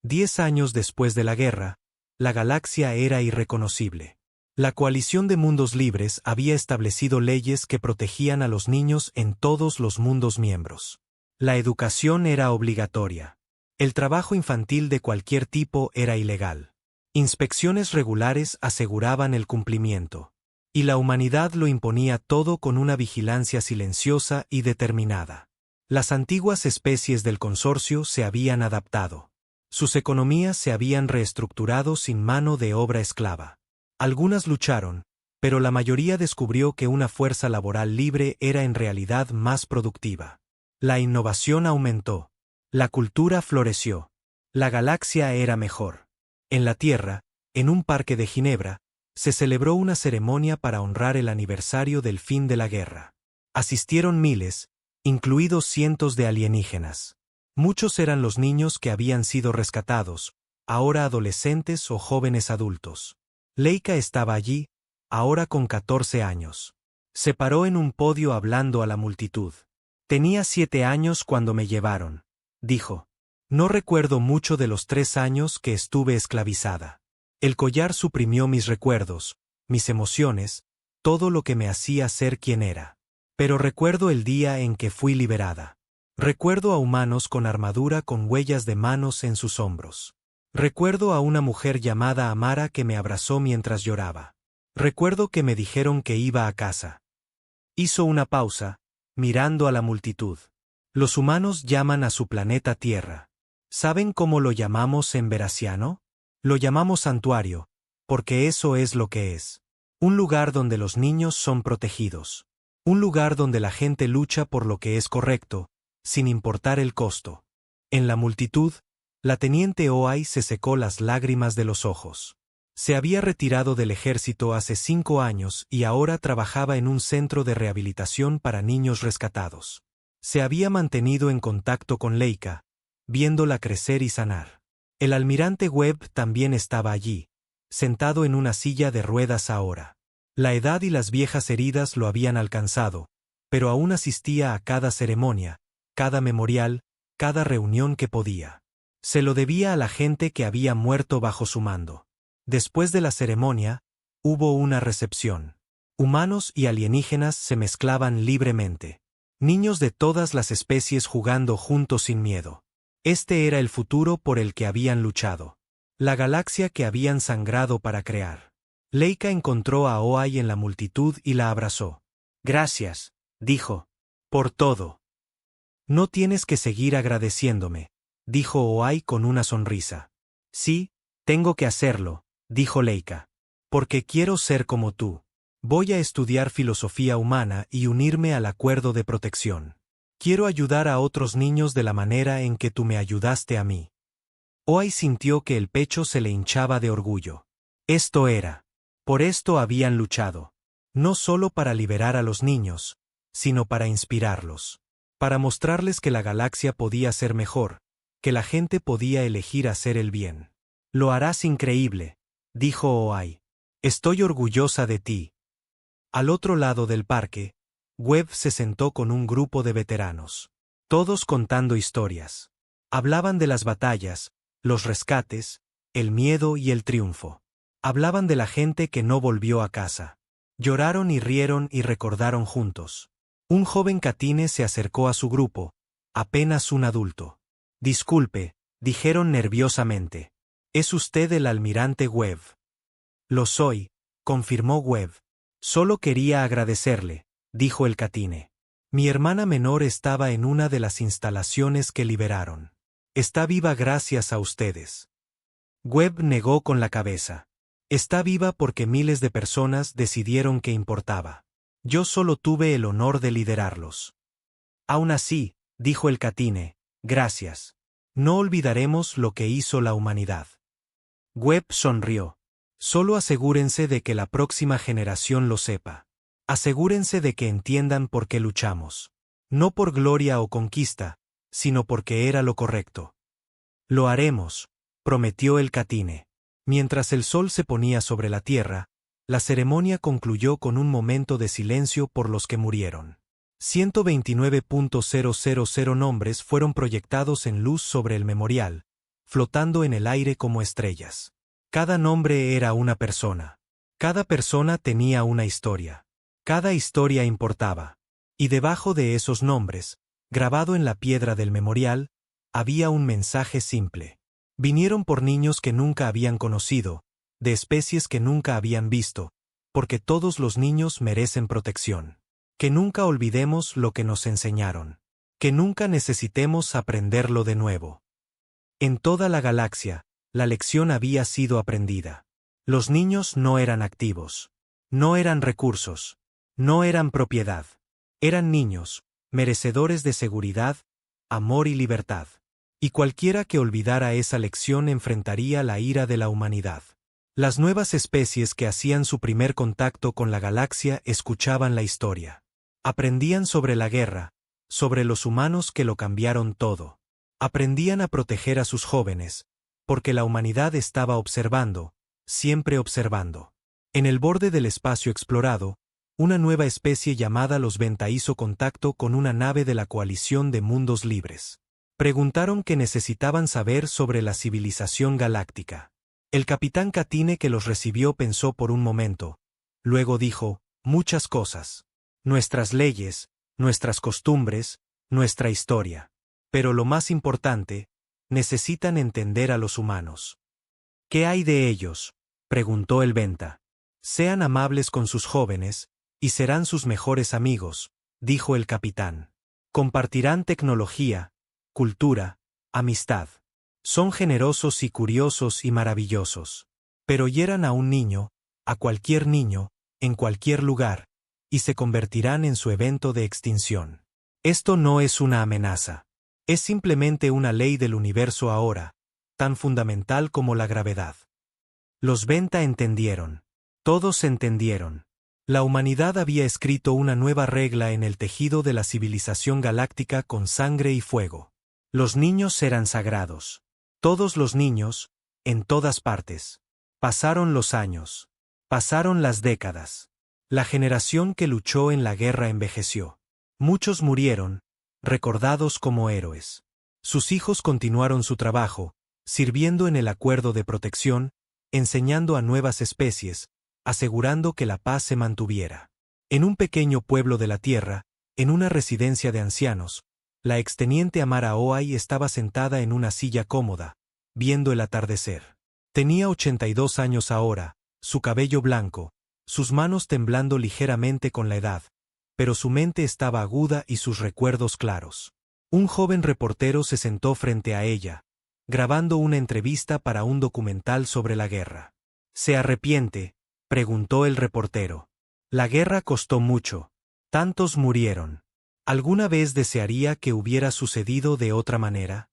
10 años después de la guerra, la galaxia era irreconocible. La Coalición de Mundos Libres había establecido leyes que protegían a los niños en todos los mundos miembros. La educación era obligatoria. El trabajo infantil de cualquier tipo era ilegal. Inspecciones regulares aseguraban el cumplimiento. Y la humanidad lo imponía todo con una vigilancia silenciosa y determinada. Las antiguas especies del consorcio se habían adaptado. Sus economías se habían reestructurado sin mano de obra esclava. Algunas lucharon, pero la mayoría descubrió que una fuerza laboral libre era en realidad más productiva. La innovación aumentó. La cultura floreció. La galaxia era mejor. En la Tierra, en un parque de Ginebra, se celebró una ceremonia para honrar el aniversario del fin de la guerra. Asistieron miles, incluidos cientos de alienígenas. Muchos eran los niños que habían sido rescatados, ahora adolescentes o jóvenes adultos. Leica estaba allí, ahora con 14 años. Se paró en un podio hablando a la multitud. Tenía 7 años cuando me llevaron, dijo. No recuerdo mucho de los 3 años que estuve esclavizada. El collar suprimió mis recuerdos, mis emociones, todo lo que me hacía ser quien era. Pero recuerdo el día en que fui liberada. Recuerdo a humanos con armadura con huellas de manos en sus hombros. Recuerdo a una mujer llamada Amara que me abrazó mientras lloraba. Recuerdo que me dijeron que iba a casa. Hizo una pausa, mirando a la multitud. Los humanos llaman a su planeta Tierra. ¿Saben cómo lo llamamos en veraciano? Lo llamamos santuario, porque eso es lo que es. Un lugar donde los niños son protegidos. Un lugar donde la gente lucha por lo que es correcto, sin importar el costo. En la multitud, la teniente Oai se secó las lágrimas de los ojos. Se había retirado del ejército hace 5 años y ahora trabajaba en un centro de rehabilitación para niños rescatados. Se había mantenido en contacto con Leica, viéndola crecer y sanar. El almirante Webb también estaba allí, sentado en una silla de ruedas ahora. La edad y las viejas heridas lo habían alcanzado, pero aún asistía a cada ceremonia, cada memorial, cada reunión que podía. Se lo debía a la gente que había muerto bajo su mando. Después de la ceremonia, hubo una recepción. Humanos y alienígenas se mezclaban libremente. Niños de todas las especies jugando juntos sin miedo. Este era el futuro por el que habían luchado. La galaxia que habían sangrado para crear. Leica encontró a Oai en la multitud y la abrazó. Gracias, dijo. Por todo. No tienes que seguir agradeciéndome, dijo Oai con una sonrisa. Sí, tengo que hacerlo, dijo Leica. Porque quiero ser como tú. Voy a estudiar filosofía humana y unirme al acuerdo de protección. Quiero ayudar a otros niños de la manera en que tú me ayudaste a mí. Oai sintió que el pecho se le hinchaba de orgullo. Esto era. Por esto habían luchado. No solo para liberar a los niños, sino para inspirarlos. Para mostrarles que la galaxia podía ser mejor, que la gente podía elegir hacer el bien. Lo harás increíble, dijo Oai. Estoy orgullosa de ti. Al otro lado del parque, Webb se sentó con un grupo de veteranos. Todos contando historias. Hablaban de las batallas, los rescates, el miedo y el triunfo. Hablaban de la gente que no volvió a casa. Lloraron y rieron y recordaron juntos. Un joven catine se acercó a su grupo, apenas un adulto. Disculpe, dijeron nerviosamente. ¿Es usted el almirante Webb? Lo soy, confirmó Webb. Solo quería agradecerle, dijo el catine. Mi hermana menor estaba en una de las instalaciones que liberaron. Está viva gracias a ustedes. Webb negó con la cabeza. Está viva porque miles de personas decidieron que importaba. Yo solo tuve el honor de liderarlos. Aún así, dijo el catine, gracias. No olvidaremos lo que hizo la humanidad. Webb sonrió. Solo asegúrense de que la próxima generación lo sepa. Asegúrense de que entiendan por qué luchamos. No por gloria o conquista, sino porque era lo correcto. Lo haremos, prometió el catine. Mientras el sol se ponía sobre la tierra, la ceremonia concluyó con un momento de silencio por los que murieron. 129.000 nombres fueron proyectados en luz sobre el memorial, flotando en el aire como estrellas. Cada nombre era una persona. Cada persona tenía una historia. Cada historia importaba. Y debajo de esos nombres, Grabado en la piedra del memorial, había un mensaje simple. Vinieron por niños que nunca habían conocido, de especies que nunca habían visto, porque todos los niños merecen protección. Que nunca olvidemos lo que nos enseñaron. Que nunca necesitemos aprenderlo de nuevo. En toda la galaxia, la lección había sido aprendida. Los niños no eran activos. No eran recursos. No eran propiedad. Eran niños, merecedores de seguridad, amor y libertad. Y cualquiera que olvidara esa lección enfrentaría la ira de la humanidad. Las nuevas especies que hacían su primer contacto con la galaxia escuchaban la historia. Aprendían sobre la guerra, sobre los humanos que lo cambiaron todo. Aprendían a proteger a sus jóvenes, porque la humanidad estaba observando, siempre observando. En el borde del espacio explorado, una nueva especie llamada los Venta hizo contacto con una nave de la Coalición de Mundos Libres. Preguntaron qué necesitaban saber sobre la civilización galáctica. El capitán Katine que los recibió pensó por un momento. Luego dijo, muchas cosas. Nuestras leyes, nuestras costumbres, nuestra historia. Pero lo más importante, necesitan entender a los humanos. ¿Qué hay de ellos?, preguntó el Venta. Sean amables con sus jóvenes, y serán sus mejores amigos, dijo el capitán. Compartirán tecnología, cultura, amistad. Son generosos y curiosos y maravillosos. Pero hieran a un niño, a cualquier niño, en cualquier lugar, y se convertirán en su evento de extinción. Esto no es una amenaza. Es simplemente una ley del universo ahora, tan fundamental como la gravedad. Los Venta entendieron. Todos entendieron. La humanidad había escrito una nueva regla en el tejido de la civilización galáctica con sangre y fuego. Los niños eran sagrados. Todos los niños, en todas partes. Pasaron los años. Pasaron las décadas. La generación que luchó en la guerra envejeció. Muchos murieron, recordados como héroes. Sus hijos continuaron su trabajo, sirviendo en el acuerdo de protección, enseñando a nuevas especies, asegurando que la paz se mantuviera. En un pequeño pueblo de la Tierra, en una residencia de ancianos, la exteniente Amara Oai estaba sentada en una silla cómoda, viendo el atardecer. Tenía 82 años ahora, su cabello blanco, sus manos temblando ligeramente con la edad, pero su mente estaba aguda y sus recuerdos claros. Un joven reportero se sentó frente a ella, grabando una entrevista para un documental sobre la guerra. ¿Se arrepiente?, preguntó el reportero. La guerra costó mucho. Tantos murieron. ¿Alguna vez desearía que hubiera sucedido de otra manera?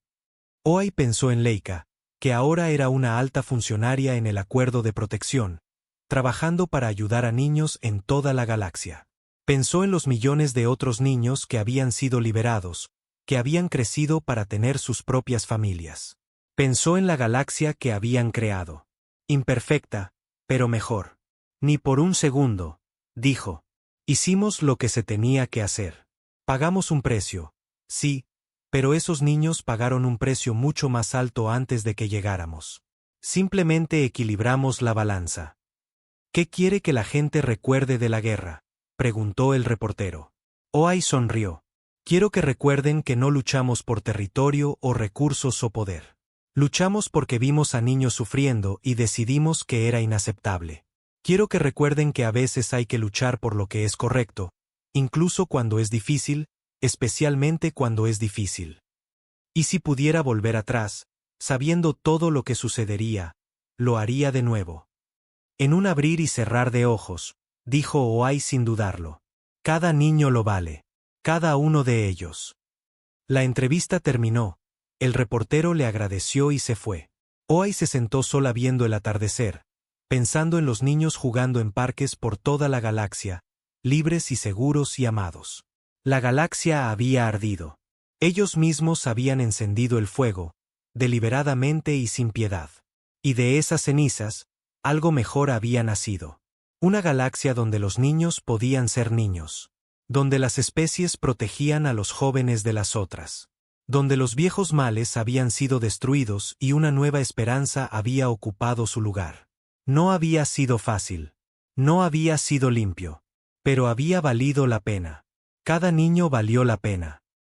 Oai pensó en Leica, que ahora era una alta funcionaria en el acuerdo de protección, trabajando para ayudar a niños en toda la galaxia. Pensó en los millones de otros niños que habían sido liberados, que habían crecido para tener sus propias familias. Pensó en la galaxia que habían creado. Imperfecta, pero mejor. Ni por un segundo, dijo. Hicimos lo que se tenía que hacer. Pagamos un precio, sí, pero esos niños pagaron un precio mucho más alto antes de que llegáramos. Simplemente equilibramos la balanza. ¿Qué quiere que la gente recuerde de la guerra?, preguntó el reportero. Oai sonrió. Quiero que recuerden que no luchamos por territorio o recursos o poder. Luchamos porque vimos a niños sufriendo y decidimos que era inaceptable. Quiero que recuerden que a veces hay que luchar por lo que es correcto, incluso cuando es difícil, especialmente cuando es difícil. Y si pudiera volver atrás, sabiendo todo lo que sucedería, lo haría de nuevo. En un abrir y cerrar de ojos, dijo Oai sin dudarlo. Cada niño lo vale. Cada uno de ellos. La entrevista terminó. El reportero le agradeció y se fue. Oai se sentó sola viendo el atardecer, pensando en los niños jugando en parques por toda la galaxia, libres y seguros y amados. La galaxia había ardido. Ellos mismos habían encendido el fuego, deliberadamente y sin piedad. Y de esas cenizas, algo mejor había nacido. Una galaxia donde los niños podían ser niños. Donde las especies protegían a los jóvenes de las otras. Donde los viejos males habían sido destruidos y una nueva esperanza había ocupado su lugar. No había sido fácil. No había sido limpio. Pero había valido la pena. Cada niño valió la pena.